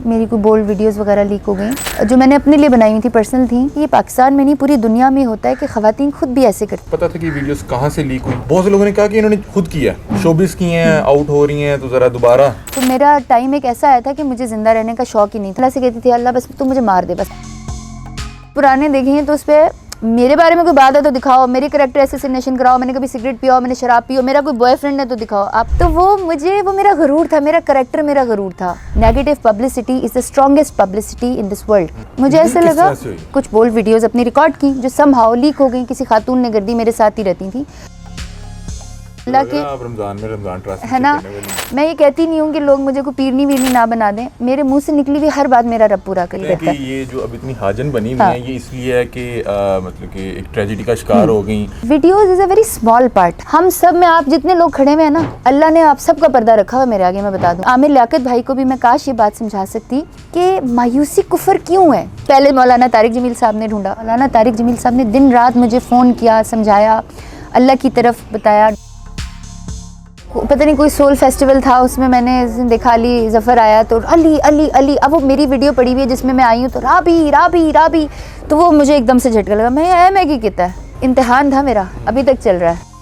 मेरी कोई bold videos वगैरह लीक हो गई जो मैंने अपने लिए बनाई हुई थी, पर्सनल थी। ये पाकिस्तान में नहीं पूरी दुनिया में होता है कि ख़वातीन खुद भी ऐसे करती। पता था कि वीडियोस कहाँ से लीक हुई? बहुत से लोगों ने कहा कि इन्होंने खुद किया, शोबिस की हैं, आउट हो रही हैं, तो ज़रा दोबारा। तो मेरा टाइम एक ऐसा आया था कि मुझे ज़िंदा रहने का शौक ही नहीं था। अल्लाह से कहती थी अल्लाह बस तू मुझे मार दे बस। पुराने देखे हैं तो उस पर मेरे बारे में कोई बात है तो दिखाओ, मेरे कैरेक्टर एसेसिनेशन कराओ, मैंने कभी सिगरेट पिया हो, मैंने शराब पी हो, मेरा कोई बॉयफ्रेंड है तो दिखाओ आप। तो वो मेरा गरूर था, मेरा कैरेक्टर मेरा गरूर था। Negative publicity is the strongest publicity in this world. मुझे ऐसा लगा कुछ बोल्ड वीडियोस अपनी रिकॉर्ड की जो समहाउ लीक हो गई, किसी खातून ने कर दी, मेरे साथ ही रहती थी। अल्लाह के रमजान है ना, मैं ये कहती नहीं हूँ कि लोग मुझे को पीरनी वीरनी ना बना दें, मेरे मुंह से निकली हुई हर बात मेरा रब पूरा कर देता है। ये जो अब इतनी हाजन बनी हुई है ये इसलिए है कि मतलब कि एक ट्रेजेडी का शिकार हो गई। Videos is a very small part. हम सब में आप जितने लोग खड़े हुए हैं ना, अल्लाह ने आप सबका पर्दा रखा हुआ मेरे आगे। मैं बता दूं, आमिर लियाकत भाई को भी मैं काश ये बात समझा सकती कि मायूसी कुफर क्यों है। पहले मौलाना तारिक जमील साहब ने ढूंढा, मौलाना तारिक जमील साहब ने दिन रात मुझे फ़ोन किया, समझाया, अल्लाह की तरफ बताया। पता नहीं कोई सोल फेस्टिवल था, उसमें मैंने देखा अली ज़फ़र आया तो अली अली अली। अब वो मेरी वीडियो पड़ी हुई है जिसमें मैं आई हूँ तो राबी राबी राबी, तो वो मुझे एकदम से झटका लगा। मैं क्या कहता है, इम्तिहान था मेरा, अभी तक चल रहा है।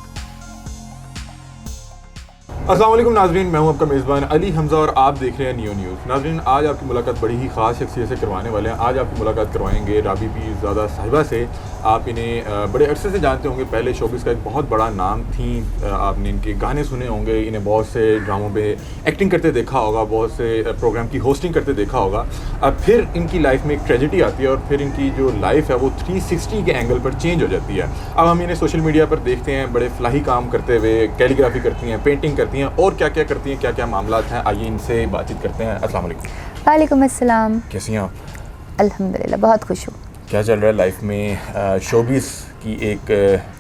अस्सलाम वालेकुम नाज़रीन, मैं हूं आपका मेज़बान अली हमज़ा और आप देख रहे हैं नियो न्यूज़। नाज़रीन, आज आपकी मुलाकात बड़ी ही ख़ास शख्सियत से करवाने वाले हैं। आज आपकी मुलाकात करवाएंगे राबी पीरज़ादा साहिबा से। आप इन्हें बड़े अरसे से जानते होंगे, पहले शोबिस का एक बहुत बड़ा नाम थी। आपने इनके गाने सुने होंगे, इन्हें बहुत से ड्रामों पे एक्टिंग करते देखा होगा, बहुत से प्रोग्राम की होस्टिंग करते देखा होगा। अब फिर इनकी लाइफ में एक ट्रेजेडी आती है और फिर इनकी जो लाइफ है वो 360 के एंगल पर चेंज हो जाती है। अब हम इन्हें सोशल मीडिया पर देखते हैं बड़े फलाही काम करते हुए, कैलीग्राफी करती हैं, पेंटिंग करती हैं और क्या क्या करती हैं, क्या क्या मामलात हैं। आइए इनसे बातचीत करते हैं। अस्सलाम वालेकुम। वालेकुम अस्सलाम। कैसी हैं आप? अल्हम्दुलिल्लाह, बहुत खुश हूँ। क्या चल रहा है लाइफ में? शोबिस की एक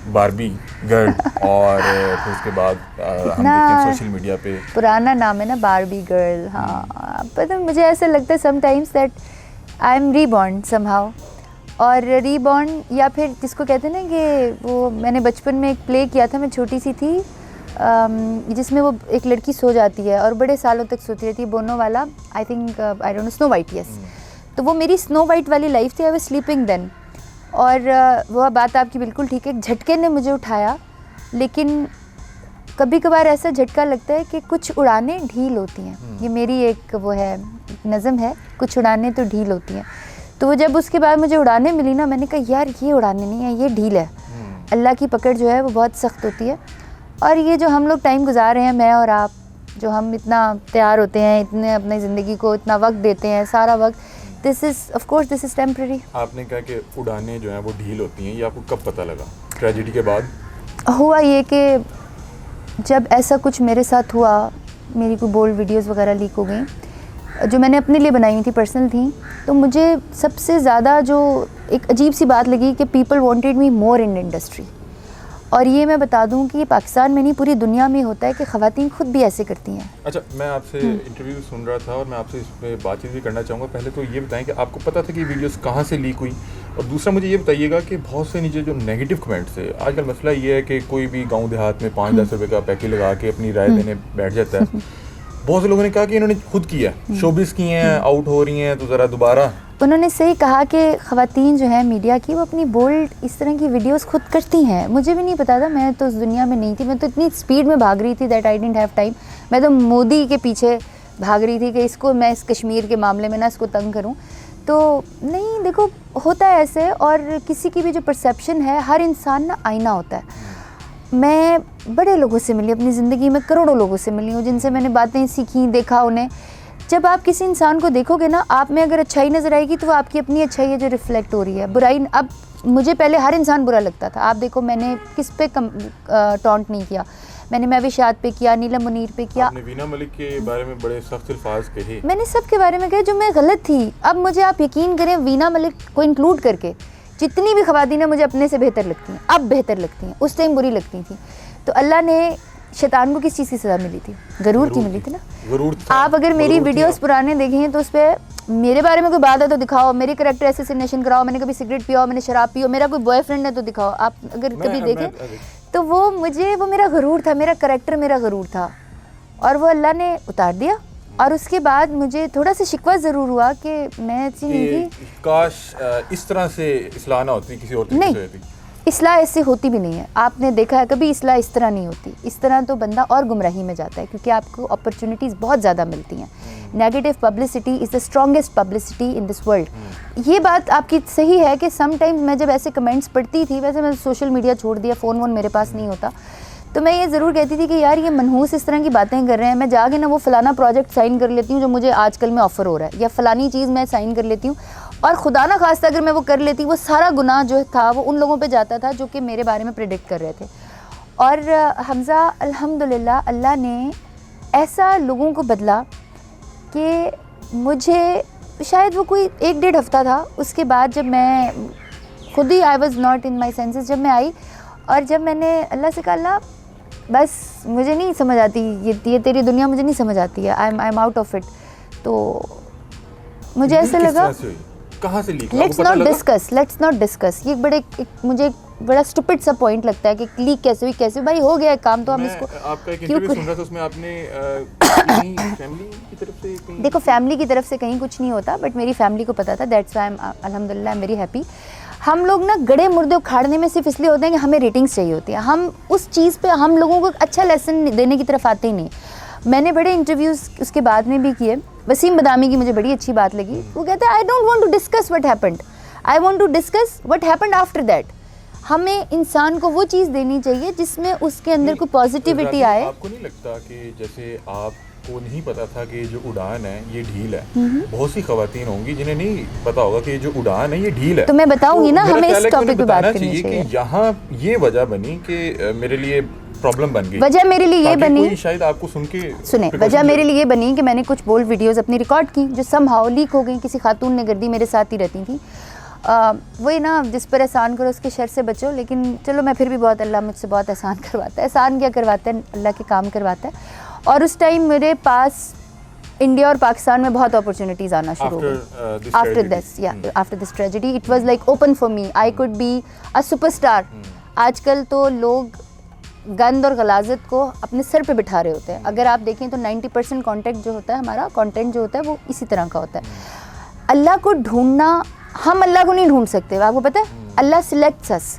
बारबी गर्ल और फिर उसके बाद हम देखते हैं सोशल मीडिया पे पुराना नाम है ना बारबी गर्ल। हाँ, पता मुझे ऐसा लगता है sometimes that I am reborn somehow. और रीबॉर्न या फिर जिसको कहते हैं ना कि वो मैंने बचपन में एक प्ले किया था, मैं छोटी सी थी, जिसमें वो एक लड़की सो जाती है और बड़े सालों तक सोती रहती है, बोनो वाला, I think I don't know, snow white, yes. तो वो मेरी स्नो वाइट वाली लाइफ थी, आई वाज स्लीपिंग देन। और वो बात आपकी बिल्कुल ठीक है, झटके ने मुझे उठाया। लेकिन कभी कभार ऐसा झटका लगता है कि कुछ उड़ानें ढील होती हैं। ये मेरी एक वो है नज़म है, कुछ उड़ानें तो ढील होती हैं। तो वो जब उसके बाद मुझे उड़ानें मिली ना, मैंने कहा यार ये उड़ानें नहीं है, ये ढील है। अल्लाह की पकड़ जो है वो बहुत सख्त होती है। और ये जो हम लोग टाइम गुजार रहे हैं, मैं और आप, जो हम इतना तैयार होते हैं, इतने अपनी ज़िंदगी को इतना वक्त देते हैं, सारा वक्त, this is of course this is temporary. आपने कहा कि उड़ानें जो हैं वो ढील होती हैं, ये आपको कब पता लगा? ट्रेजेडी के बाद हुआ ये कि जब ऐसा कुछ मेरे साथ हुआ, मेरी कोई बोल्ड वीडियोस वगैरह लीक हो गई जो मैंने अपने लिए बनाई हुई थी, पर्सनल थी। तो मुझे सबसे ज़्यादा जो एक अजीब सी बात लगी कि people wanted me more in industry. और ये मैं बता दूं कि ये पाकिस्तान में नहीं पूरी दुनिया में होता है कि ख़वातीन खुद भी ऐसे करती हैं। अच्छा, मैं आपसे इंटरव्यू सुन रहा था और मैं आपसे इस पर बातचीत भी करना चाहूँगा। पहले तो ये बताएं कि आपको पता था कि वीडियोस कहाँ से लीक हुई, और दूसरा मुझे ये बताइएगा कि बहुत से नीचे जो नेगेटिव कमेंट्स है, आजकल मसला ये है कि कोई भी गाँव देहात में 5-10 रुपये का पैकेज लगा के अपनी राय देने बैठ जाता है। बहुत से लोगों ने कहा कि इन्होंने खुद किया, शोबिस की हैं, आउट हो रही हैं, तो ज़रा दोबारा। उन्होंने सही कहा कि ख़वातीन जो है मीडिया की, वो अपनी बोल्ड इस तरह की वीडियोस खुद करती हैं। मुझे भी नहीं पता था, मैं तो उस दुनिया में नहीं थी, मैं तो इतनी स्पीड में भाग रही थी that I didn't have time. मैं तो मोदी के पीछे भाग रही थी कि इसको मैं इस कश्मीर के मामले में ना इसको तंग करूं। तो नहीं, देखो होता है ऐसे, और किसी की भी जो परसेप्शन है, हर इंसान ना आईना होता है। मैं बड़े लोगों से मिली अपनी ज़िंदगी में, करोड़ों लोगों से मिली हूँ जिनसे मैंने बातें सीखी, देखा उन्हें। जब आप किसी इंसान को देखोगे ना, आप में अगर अच्छाई नज़र आएगी तो वो आपकी अपनी अच्छाई है जो रिफ्लेक्ट हो रही है। बुराई, अब मुझे पहले हर इंसान बुरा लगता था। आप देखो मैंने किस पे टॉन्ट नहीं किया, मैंने महविशात पे किया, नीलम मुनीर पे किया। आपने वीना मलिक के बारे में बड़े सख्त अल्फाज कहे। मैंने सब के बारे में कहे जो मैं गलत थी। अब मुझे आप यकीन करें, वीना मलिक को इंक्लूड करके जितनी भी ख़वातीनें मुझे अपने से बेहतर लगती हैं, अब बेहतर लगती हैं, उस टाइम बुरी लगती थी। तो अल्लाह ने शैतान को किस चीज़ की सज़ा मिली थी? गरूर की मिली थी ना। गरूर आप अगर मेरी वीडियोस पुराने देखें हैं तो उस पर मेरे बारे में कोई बात है तो दिखाओ, मेरे कैरेक्टर एसेसिनेशन कराओ, मैंने कभी सिगरेट पिया हो, मैंने शराब पी हो, मेरा कोई बॉयफ्रेंड है तो दिखाओ आप। अगर कभी देखें तो वो मेरा गरूर था, मेरा कैरेक्टर मेरा गरूर था, और वो अल्लाह ने उतार दिया। और उसके बाद मुझे थोड़ा सा शिकवा ज़रूर हुआ कि मैं अच्छी नहीं थी। काश इस तरह से इस्लाह ना होती, किसी और तरीके से होती। इस्लाह ऐसे होती भी नहीं है, आपने देखा है कभी इस्लाह इस तरह नहीं होती। इस तरह तो बंदा और गुमराही में जाता है, क्योंकि आपको अपॉर्चुनिटीज़ बहुत ज़्यादा मिलती हैं। Negative publicity is the strongest publicity in this world. ये बात आपकी सही है कि समटाइम्स मैं जब ऐसे कमेंट्स पढ़ती थी, वैसे मैं सोशल मीडिया छोड़ दिया, फ़ोन वोन मेरे पास नहीं होता, तो मैं ये ज़रूर कहती थी कि यार ये मनहूस इस तरह की बातें कर रहे हैं, मैं जाके ना वो फ़लाना प्रोजेक्ट साइन कर लेती हूँ जो मुझे आजकल में ऑफ़र हो रहा है, या फ़लानी चीज़ मैं साइन कर लेती हूँ, और खुदा ना खास्ता अगर मैं वो कर लेती, वो सारा गुनाह जो था वो उन लोगों पे जाता था जो कि मेरे बारे में प्रेडिक्ट कर रहे थे। और हमज़ा अल्हम्दुलिल्लाह अल्लाह ने ऐसा लोगों को बदला कि मुझे शायद वो कोई 1-1.5 हफ़्ता था, उसके बाद जब मैं खुद ही I was not in my senses, जब मैं आई और जब मैंने अल्लाह से कहा अल्लाह बस मुझे नहीं समझ आती, ये तेरी दुनिया मुझे नहीं समझ आती है, I am out of it. तो मुझे ऐसा लगा कहाँ से लीक? लेट्स नॉट डिस्कस ये मुझे बड़ा स्टूपिड सा पॉइंट लगता है कि लीक कैसे हुई, कैसे भाई हो गया काम, तो हम इसको आपका एक इंटरव्यू सुन रहा था, उसमें आपने फैमिली की तरफ से देखो फैमिली की तरफ से कहीं कुछ नहीं होता, बट मेरी फैमिली को पता था, दैट्स व्हाई आई एम अल्हम्दुलिल्लाह वेरी हैप्पी। हम लोग ना गड़े मुर्दे उखाड़ने में सिर्फ इसलिए होते हैं कि हमें रेटिंग्स चाहिए होती है, हम उस चीज़ पे हम लोगों को अच्छा लेसन देने की तरफ आते ही नहीं। मैंने बड़े इंटरव्यूज़ उसके बाद में भी किए। वसीम बदामी की मुझे बड़ी अच्छी बात लगी, वो कहते हैं I don't want to discuss what happened, I want to discuss what happened after that. हमें इंसान को वो चीज़ देनी चाहिए जिसमें उसके अंदर कोई पॉजिटिविटी आए। आपको नहीं लगता कि जैसे आपको नहीं पता था कि जो उड़ान है ये ढील है, बहुत सी खवातीन होंगी जिन्हें नहीं पता होगा कि जो उड़ान है ये ढील है, तो मैं बताऊंगी तो ना, हमें इस टॉपिक पे बात करनी चाहिए कि यहाँ ये वजह बनी कि मेरे लिए प्रॉब्लम बन गई। वजह मेरे लिए ये बनी, शायद आपको सुने वजह मेरे लिए ये बनी कि मैंने कुछ बोल्ड वीडियोस अपनी रिकॉर्ड की जो समहाउ लीक हो गई, किसी खातून ने कर दी, मेरे साथ ही रहती थी। वही ना, जिस पर एहसान करो उसके शर से बचो। लेकिन चलो मैं फिर भी बहुत, अल्लाह मुझसे बहुत एहसान करवाता है। एहसान क्या करवाता है, अल्लाह के काम करवाता है। और उस टाइम मेरे पास इंडिया और पाकिस्तान में बहुत अपॉर्चुनिटीज़ आना शुरू हो गई after this tragedy. It was like open for me, I could be a superstar. आजकल तो लोग गंद और गलाजत को अपने सर पे बिठा रहे होते हैं। अगर आप देखें तो 90% कॉन्टेंट जो होता है, हमारा कॉन्टेंट जो होता है वो इसी तरह का होता है। अल्लाह को ढूंढना, हम अल्लाह को नहीं ढूंढ सकते, आपको पता है, अल्लाह सिलेक्ट्स अस।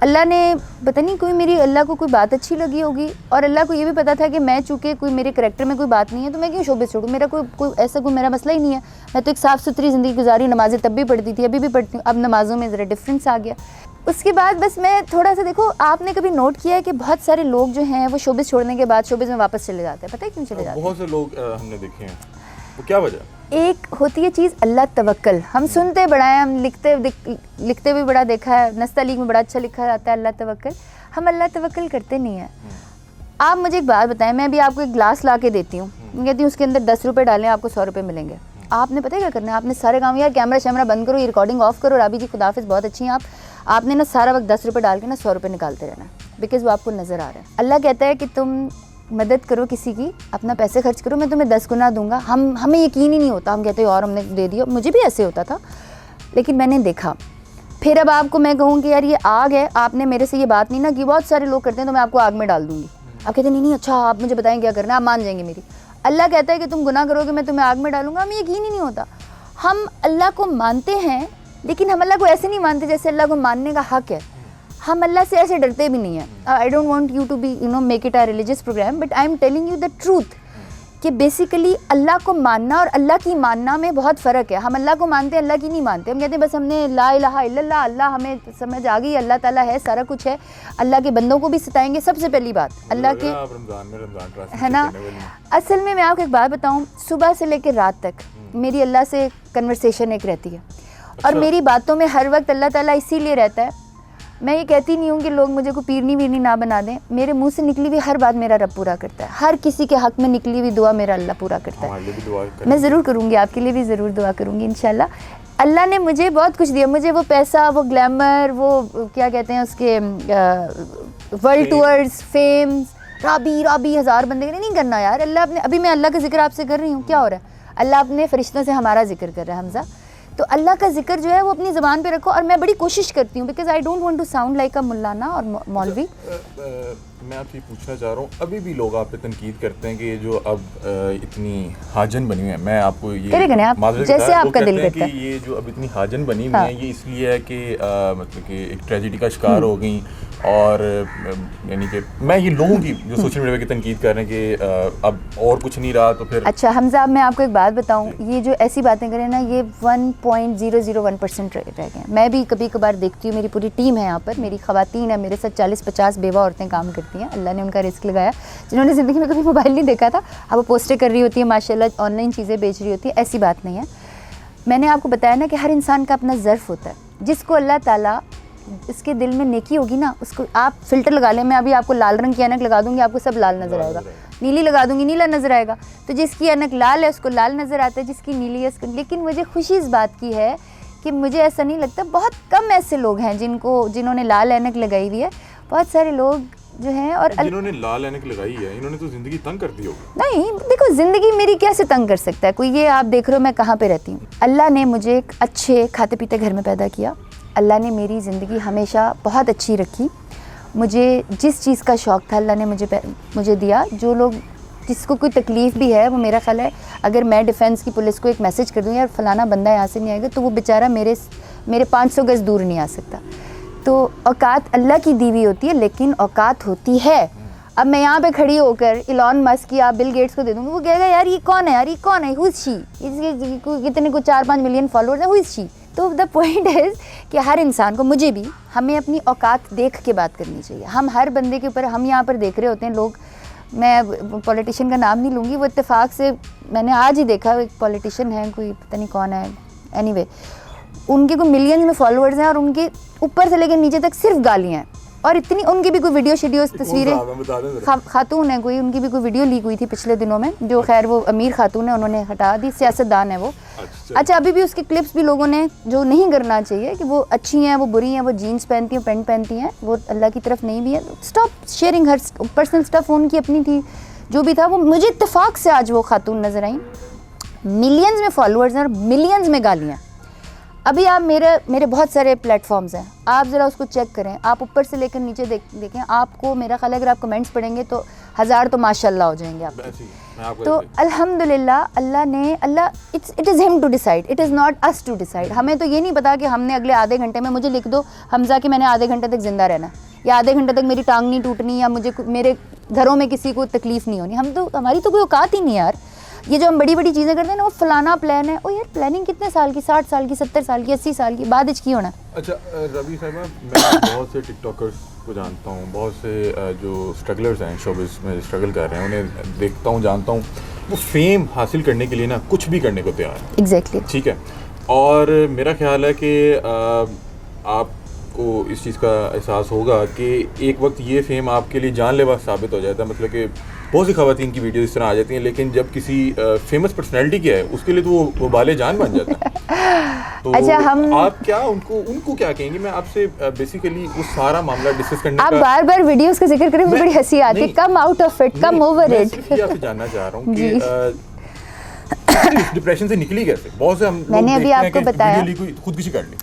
अल्लाह ने पता नहीं कोई मेरी, अल्लाह को कोई बात अच्छी लगी होगी, और अल्लाह को ये भी पता था कि मैं चूँकि कोई मेरे करैक्टर में कोई बात नहीं है तो मैं क्यों शोबे छोड़ूँ, मेरा कोई ऐसा कोई मेरा मसला ही नहीं है। मैं तो एक साफ़ सुथरी ज़िंदगी गुजारी, नमाज़ें तब भी पढ़ती थी, अभी भी पढ़ती हूँ। अब नमाज़ों में ज़रा डिफरेंस आ गया। उसके बाद बस मैं थोड़ा सा, देखो आपने कभी नोट किया है कि बहुत सारे लोग जो हैं वो शोबिस छोड़ने के बाद शोबिस में वापस चले जाते हैं, पता है क्यों चले जाते हैं? बहुत से लोग हमने देखे हैं, वो क्या वजह? एक होती है चीज़ अल्लाह तवक्कल। हम सुनते बड़ा है, हम लिखते भी बड़ा देखा है, नस्तालीग में बड़ा अच्छा लिखा जाता है अल्लाह तवक्कल। हम अल्लाह तवक्कल करते नहीं हैं। आप मुझे एक बात बताएं, मैं अभी आपको एक ग्लास ला के देती हूँ, कहती हूँ उसके अंदर 10 रुपये डालें, आपको 100 रुपये मिलेंगे। आपने पता है क्या करना है? आपने सारे काम, यार कैमरा शैमरा बंद करो, ये रिकॉर्डिंग ऑफ करो, राबी जी खुदाफिज बहुत अच्छी हैं आपने ना सारा वक्त 10 रुपये डाल के ना 100 रुपये निकालते रहना, बिकॉज़ वो आपको नज़र आ रहा है। अल्लाह कहता है कि तुम मदद करो किसी की, अपना पैसे खर्च करो, मैं तुम्हें 10 गुना दूंगा। हमें यकीन ही नहीं होता, हम कहते हैं और हमने दे दिया। मुझे भी ऐसे होता था, लेकिन मैंने देखा। फिर अब आपको मैं कहूँ कि यार ये आग है, आपने मेरे से ये बात नहीं ना की, बहुत सारे लोग करते हैं तो मैं आपको आग में डाल दूँगी। आप कहते नहीं अच्छा आप मुझे बताएं क्या करना है, आप मान जाएंगे मेरी। अल्लाह कहता है कि तुम गुनाह करोगे मैं तुम्हें आग में डालूंगा। हमें यकीन ही नहीं होता। हम अल्लाह को मानते हैं, लेकिन हम अल्लाह को ऐसे नहीं मानते जैसे अल्लाह को मानने का हक़ है। हम अल्लाह से ऐसे डरते भी नहीं हैं। I don't want you to be make it a religious program, but I am telling you the truth कि बेसिकली अल्लाह को मानना और अल्लाह की मानना में बहुत फ़र्क है। हम अल्लाह को मानते हैं, अल्लाह की नहीं मानते। हम कहते हैं बस हमने ला इलाहा इल्लल्लाह, अल्लाह हमें समझ आ गई, अल्लाह ताला है, सारा कुछ है। अल्लाह के बंदों को भी सताएंगे। सबसे पहली बात अल्लाह के, है ना। असल में मैं आपको एक बात बताऊँ, सुबह से लेकर रात तक मेरी अल्लाह से कन्वर्सेशन एक रहती है। और मेरी बातों में हर वक्त अल्लाह ताला इसीलिए रहता है। मैं ये कहती नहीं हूँ कि लोग मुझे को पीरनी वीरनी ना बना दें। मेरे मुंह से निकली हुई हर बात मेरा रब पूरा करता है। हर किसी के हक़ में निकली हुई दुआ मेरा अल्लाह पूरा करता है। मैं ज़रूर करूँगी, आपके लिए भी ज़रूर दुआ करूँगी इंशाल्लाह। अल्लाह ने मुझे बहुत कुछ दिया, मुझे वो पैसा, वो ग्लैमर, वो क्या कहते हैं उसके वर्ल्ड टूर्स, फेम्स, राबी 1000 बंदे नहीं करना यार। अल्लाह अपने, अभी मैं अल्लाह का जिक्र आपसे कर रही हूँ, क्या हो रहा है? अल्लाह अपने फरिश्तों से हमारा जिक्र कर रहा है हमजा। तो अल्लाह का जिक्र जो है वो अपनी ज़बान पे रखो। और मैं बड़ी कोशिश करती हूँ, because I don't want to sound like a मुल्लाना और मौलवी। मैं आपसे पूछना चाह रहा हूँ, अभी भी लोग आप पे तनकीद करते हैं कि ये जो अब इतनी हाजन बनी हुई है, मैं आपको ये आप माजरत जैसे बता, आपका दिल कहते हैं करता कि ये जो अब इतनी हाजन बनी हुई हाँ। है ये इसलिए है कि मतलब कि एक ट्रेजिडी का शिकार हो गई, और यानी कि मैं ये लोगों की जो सोशल मीडिया की तनकीद कर रहे हैं कि अब और कुछ नहीं रहा तो फिर। अच्छा हमजा, अब मैं आपको एक बात बताऊं, ये जो ऐसी बातें करें ना, ये 1.001% रह गए हैं। मैं भी कभी कभार देखती हूँ, मेरी पूरी टीम है यहाँ पर, मेरी ख़वातीन है, मेरे साथ 40-50 बेवा औरतें काम करती हैं, अल्लाह ने उनका रिस्क लगाया, जिन्होंने ज़िंदगी में कभी मोबाइल नहीं देखा था, अब वो पोस्टें कर रही होती है माशाल्लाह, ऑनलाइन चीज़ें बेच रही होती है, ऐसी बात नहीं है। मैंने आपको बताया ना कि हर इंसान का अपना ज़र्फ़ होता है, जिसको अल्लाह ताला इसके दिल में नेकी होगी ना, उसको आप फ़िल्टर लगा लें, मैं अभी आपको लाल रंग की ऐनक लगा दूंगी, आपको सब लाल नज़र आएगा, नीली लगा दूंगी नीला नज़र आएगा, तो जिसकी ऐनक लाल है उसको लाल नज़र आता है, जिसकी नीली है उसको। लेकिन मुझे खुशी इस बात की है कि मुझे ऐसा नहीं लगता, बहुत कम ऐसे लोग हैं जिन्होंने लाल ऐनक लगाई हुई है, बहुत सारे लोग जो हैं। और जिन्होंने लाल ऐनक लगाई है इन्होंने तो ज़िंदगी तंग कर दी होगी। नहीं देखो, ज़िंदगी मेरी कैसे तंग कर सकता है कोई, ये आप देख रहे हो मैं कहाँ पे रहती हूँ। अल्लाह ने मुझे एक अच्छे खाते पीते घर में पैदा किया, अल्लाह ने मेरी ज़िंदगी हमेशा बहुत अच्छी रखी, मुझे जिस चीज़ का शौक़ था अल्लाह ने मुझे दिया। जो लोग जिसको कोई तकलीफ़ भी है, वो मेरा ख्याल है अगर मैं डिफेंस की पुलिस को एक मैसेज कर दूँ यार फ़लाना बंदा यहाँ से नहीं आएगा, तो वो बेचारा मेरे 500 गज़ दूर नहीं आ सकता। तो औकात अल्लाह की दी हुई होती है, लेकिन औकात होती है। अब मैं यहाँ पे खड़ी होकर इलॉन मस्क या बिल गेट्स को दे दूँगी, वो कहेगा यार ये कौन है, यार ये कौन है, हु इज़ शी, इसके कितने को 4-5 मिलियन फॉलोअर्स हैं, हु इज़ शी। तो द पॉइंट इज़ कि हर इंसान को, मुझे भी, हमें अपनी औकात देख के बात करनी चाहिए। हम हर बंदे के ऊपर, हम यहाँ पर देख रहे होते हैं लोग, मैं पॉलिटिशियन का नाम नहीं लूँगी, वो इत्तेफाक से मैंने आज ही देखा, एक पॉलिटिशियन है, कोई पता नहीं कौन है, एनीवे उनके कोई मिलियंस में फॉलोअर्स हैं और उनके ऊपर से लेकर नीचे तक सिर्फ गालियाँ हैं, और इतनी उनकी भी कोई वीडियो तस्वीरें, खातून है कोई, उनकी भी कोई वीडियो लीक हुई थी पिछले दिनों में, जो खैर वो अमीर खातून है, उन्होंने हटा दी, सियासतदान है वो। अच्छा अभी भी उसके क्लिप्स भी लोगों ने, जो नहीं करना चाहिए कि वो अच्छी हैं वो बुरी हैं, वो जीन्स पहनती हैं पैंट पहनती हैं, वो अल्लाह की तरफ नहीं भी है, stop sharing her personal stuff. उनकी अपनी थी, जो भी था वो, मुझे इत्तेफाक से आज वो खातून नज़र आई, मिलियंस में फॉलोअर्स हैं और मिलियंस में गालियाँ। अभी आप मेरे बहुत सारे प्लेटफॉर्म्स हैं, आप ज़रा उसको चेक करें, आप ऊपर से लेकर नीचे देखें, आपको मेरा ख्याल है अगर आप कमेंट्स पढ़ेंगे तो 1000 तो माशाल्लाह हो जाएंगे आपके। तो अल्हम्दुलिल्लाह अल्लाह it is him to decide, it is not us to decide. हमें तो ये नहीं पता कि हमने अगले आधे घंटे में, मुझे लिख दो हमजा कि मैंने आधे घंटे तक ज़िंदा रहना, या आधे घंटे तक मेरी टांग नहीं टूटनी, या मुझे मेरे घरों में किसी को तकलीफ़ नहीं होनी। हमारी तो कोई औकात ही नहीं यार। ये जो हम बड़ी बड़ी चीज़ें करते हैं ना, वो फलाना प्लान है, ओ यार प्लानिंग कितने साल की, 60 साल की, 70 साल की, 80 साल की, बाद की होना। अच्छा रबी साहिबा, मैं बहुत से टिकटॉकर्स को जानता हूँ, बहुत से जो स्ट्रगलर्स हैं, शोबिज़ में स्ट्रगल कर रहे हैं, उन्हें देखता हूँ, जानता हूँ, वो फेम हासिल करने के लिए ना कुछ भी करने को तैयार है। एग्जैक्टली ठीक है, और मेरा ख्याल है कि आपको इस चीज़ का एहसास होगा कि एक वक्त ये फेम आपके लिए जानलेवा साबित हो जाता है। मतलब कि बहुत सी ख़वातीन की वीडियो इस तरह आ जाती हैं, लेकिन जब किसी फेमस पर्सनैलिटी की है उसके लिए तो वो बाले जान बन जाता है। तो अच्छा, आप क्या उनको क्या कहेंगे? मैं आपसे बेसिकली वो सारा मामला डिस्कस करने आप बार बार वीडियोस का जिक्र करें, मुझे बड़ी हंसी आती है। Come out of it, come over it. मैं आपसे जानना चाह रहा हूँ कि डिप्रेशन से निकली कैसे? बहुत से हम मैंने अभी आपको बताया, खुदकुशी कर ली।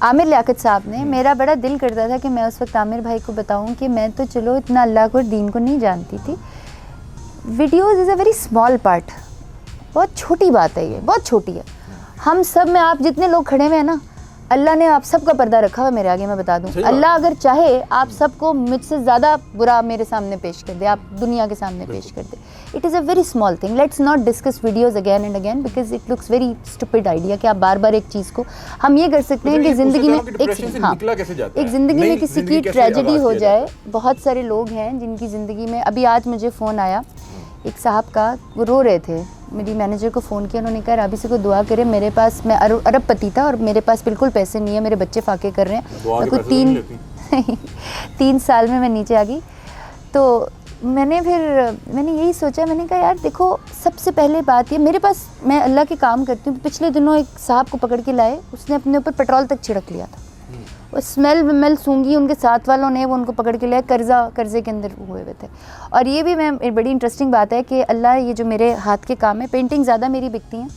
आमिर लियाकत साहब ने, मेरा बड़ा दिल करता था कि मैं उस वक्त आमिर भाई को बताऊं कि मैं तो चलो इतना अल्लाह को और दीन को नहीं जानती थी, videos is a very small part, बहुत छोटी बात है, ये बहुत छोटी है। हम सब में, आप जितने लोग खड़े हुए हैं ना, अल्लाह ने आप सबका पर्दा रखा हुआ है मेरे आगे, मैं बता दूं। अल्लाह अगर चाहे आप सबको मुझसे ज़्यादा बुरा मेरे सामने पेश कर दे, आप दुनिया के सामने पेश कर दे। It is a very small thing, let's not discuss videos again and again, because it looks very stupid idea कि आप बार बार एक चीज़ को, हम ये कर सकते हैं कि ज़िंदगी में एक ज़िंदगी में किसी की ट्रेजेडी हो जाए। बहुत सारे लोग हैं जिनकी ज़िंदगी में, अभी आज मुझे फ़ोन आया एक साहब का, वो रो रहे थे, मेरी मैनेजर को फ़ोन किया, उन्होंने कहा राबी से को दुआ करे, मेरे पास, मैं अरबपति था और मेरे पास बिल्कुल पैसे नहीं है, मेरे बच्चे फाके कर रहे हैं, मैं को 3 साल में मैं नीचे आ गई। तो मैंने यही सोचा, मैंने कहा यार देखो, सबसे पहले बात ये, मेरे पास, मैं अल्लाह के काम करती हूँ, पिछले दिनों एक साहब को पकड़ के लाए, उसने अपने ऊपर पेट्रोल तक छिड़क लिया था, वो स्मेल सूंघी, उनके साथ वालों ने वो उनको पकड़ के लाए, कर्जे के अंदर हुए थे। और ये भी मैं, बड़ी इंटरेस्टिंग बात है कि अल्लाह, ये जो मेरे हाथ के काम है, पेंटिंग ज़्यादा मेरी बिकती हैं,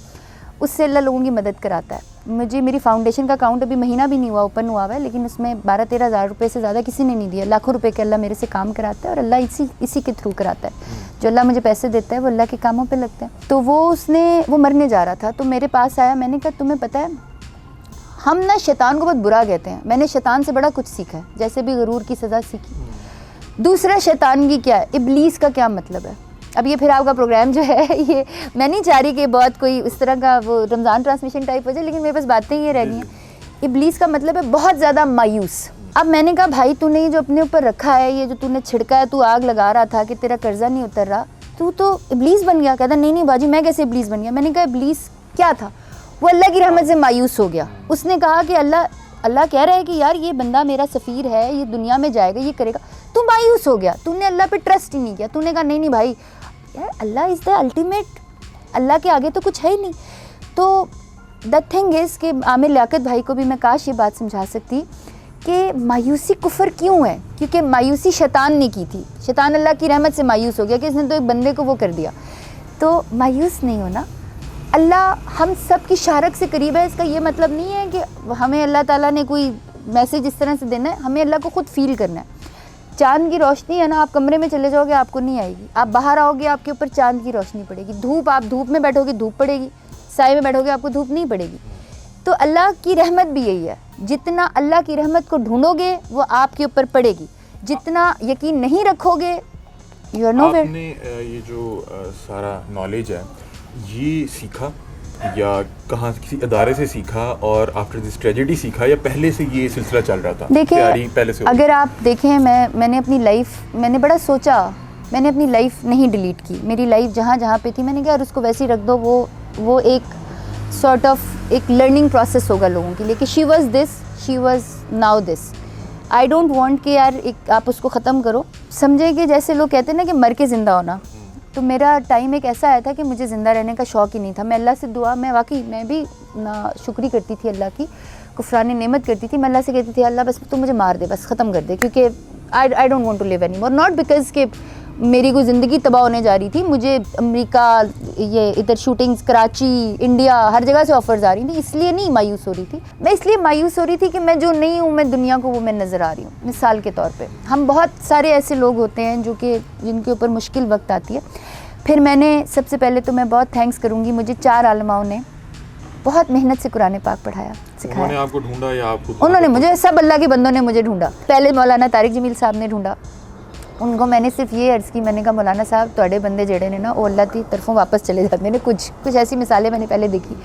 उससे अल्लाह लोगों की मदद कराता है। मुझे मेरी फाउंडेशन का अकाउंट अभी महीना भी नहीं हुआ, ओपन हुआ है, लेकिन उसमें 12-13 हज़ार रुपये से ज़्यादा किसी ने नहीं दिया। लाखों रुपए के अल्लाह मेरे से काम कराता है और अल्लाह इसी के थ्रू कराता है। जो अल्लाह मुझे पैसे देता है वो अल्लाह के कामों पे लगते हैं। तो वो मरने जा रहा था, तो मेरे पास आया। मैंने कहा तुम्हें पता है हम ना शैतान को बहुत बुरा कहते हैं, मैंने शैतान से बड़ा कुछ सीखा है, जैसे भी गरूर की सज़ा सीखी। दूसरा शैतान की क्या है, इब्लीस का क्या मतलब है। अब ये फिर आपका प्रोग्राम जो है ये मैं नहीं चाह रही कि बहुत कोई इस तरह का वो रमज़ान ट्रांसमिशन टाइप हो जाए, लेकिन मेरे पास बातें ये रह गई हैं। इब्लीस का मतलब है बहुत ज़्यादा मायूस। अब मैंने कहा भाई तूने ये जो अपने ऊपर रखा है, ये जो तूने छिड़का है, तू आग लगा रहा था कि तेरा कर्जा नहीं उतर रहा, तू तो इब्लीस बन गया। कहता नहीं बाजी मैं कैसे इब्लीस बन गया। मैंने कहा इब्लीस क्या था, वो अल्लाह की रहमत से मायूस हो गया। उसने कहा कि अल्लाह कह रहा है कि यार ये बंदा मेरा सफ़ीर है, ये दुनिया में जाएगा, ये करेगा, तू मायूस हो गया, तूने अल्लाह पे ट्रस्ट ही नहीं किया। तूने कहा नहीं भाई यार अल्लाह इज़ द अल्टीमेट, अल्लाह के आगे तो कुछ है ही नहीं। तो द थिंग इज़ कि आमिर लियाकत भाई को भी मैं काश ये बात समझा सकती कि मायूसी कुफर क्यों है, क्योंकि मायूसी शैतान ने की थी। शैतान अल्लाह की रहमत से मायूस हो गया कि इसने तो एक बंदे को वो कर दिया। तो मायूस नहीं होना, अल्लाह हम सब की शारक से करीब है। इसका ये मतलब नहीं है कि हमें अल्लाह ताला ने कोई मैसेज इस तरह से देना है, हमें अल्लाह को खुद फील करना है। चांद की रोशनी है ना, आप कमरे में चले जाओगे आपको नहीं आएगी, आप बाहर आओगे आपके ऊपर चांद की रोशनी पड़ेगी। धूप, आप धूप में बैठोगे धूप पड़ेगी, साए में बैठोगे आपको धूप नहीं पड़ेगी। तो अल्लाह की रहमत भी यही है, जितना अल्लाह की रहमत को ढूंढोगे वो आपके ऊपर पड़ेगी, जितना यकीन नहीं रखोगे यू आर नोवेयर। आपने ये जो सारा नॉलेज है ये सीखा या कहाँ किसी अदारे से सीखा और आफ्टर दिस ट्रेजेडी सीखा, या पहले से ये सिलसिला चल रहा था? देखिए पहले से अगर आप देखें मैंने अपनी लाइफ, मैंने बड़ा सोचा, मैंने अपनी लाइफ नहीं डिलीट की। मेरी लाइफ जहाँ पे थी मैंने कहा यार उसको वैसे ही रख दो, वो एक सॉर्ट ऑफ एक लर्निंग प्रोसेस होगा लोगों के लिए कि she was this, she was now this. I don't want कि यार एक आप उसको ख़त्म करो। समझे कि जैसे लोग कहते हैं ना कि मर के ज़िंदा होना, तो मेरा टाइम एक ऐसा आया था कि मुझे ज़िंदा रहने का शौक़ ही नहीं था। मैं अल्लाह से दुआ, मैं भी ना शुक्री करती थी अल्लाह की, कुफरानी नेमत करती थी। मैं अल्लाह से कहती थी अल्लाह बस तू मुझे मार दे, बस ख़त्म कर दे, क्योंकि I don't want to live anymore. Not because कि मेरी कोई ज़िंदगी तबाह होने जा रही थी, मुझे अमेरिका, ये इधर शूटिंग्स, कराची, इंडिया, हर जगह से ऑफर्स आ रही थी, इसलिए नहीं मायूस हो रही थी। मैं इसलिए मायूस हो रही थी कि मैं जो नहीं हूँ, मैं दुनिया को वो मैं नज़र आ रही हूँ। मिसाल के तौर पे हम बहुत सारे ऐसे लोग होते हैं जिनके ऊपर मुश्किल वक्त आती है। फिर मैंने सबसे पहले तो मैं बहुत थैंक्स करूँगी, मुझे 4 आलमाओं ने बहुत मेहनत से कुरान पाक पढ़ाया, सिखाया। उन्होंने आपको ढूंढा या आप खुद? उन्होंने मुझे, सब अल्लाह के बंदों ने मुझे ढूंढा। पहले मौलाना तारिक जमील साहब ने ढूंढा, उनको मैंने सिर्फ ये अर्ज़ की, मैंने कहा मौलाना साहब तुहाडे बंदे जेड़े ने ना वो अल्लाह की तरफों वापस चले जाते हैं। कुछ ऐसी मिसालें मैंने पहले देखी।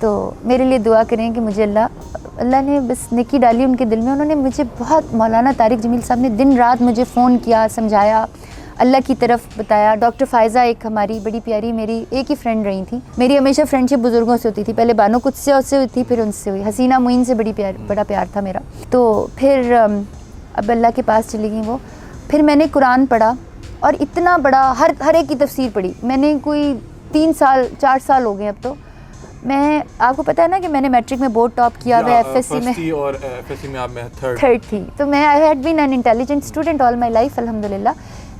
तो मेरे लिए दुआ करें कि मुझे अल्लाह ने बस नेकी डाली उनके दिल में। उन्होंने मुझे बहुत, मौलाना तारिक जमील साहब ने दिन रात मुझे फ़ोन किया, समझाया, अल्लाह की तरफ बताया। डॉक्टर फ़ायज़ा एक हमारी बड़ी प्यारी मेरी एक ही फ्रेंड रही थी। मेरी हमेशा फ्रेंडशिप बुज़ुर्गों से होती थी, पहले बानो कुछ से उससे हुई थी, फिर उनसे हुई। हसीना मुइन से बड़ा प्यार था मेरा। तो फिर अब अल्लाह के पास चली गई वो। फिर मैंने कुरान पढ़ा और इतना बड़ा हर एक की तफसीर पढ़ी मैंने। कोई 4 साल हो गए अब तो। मैं, आपको पता है ना कि मैंने मैट्रिक में बोर्ड टॉप किया हुआ, एफएससी में, और एफएससी में आप में थर्ड थी। तो मैं I had been an intelligent student all my life अल्हम्दुलिल्लाह।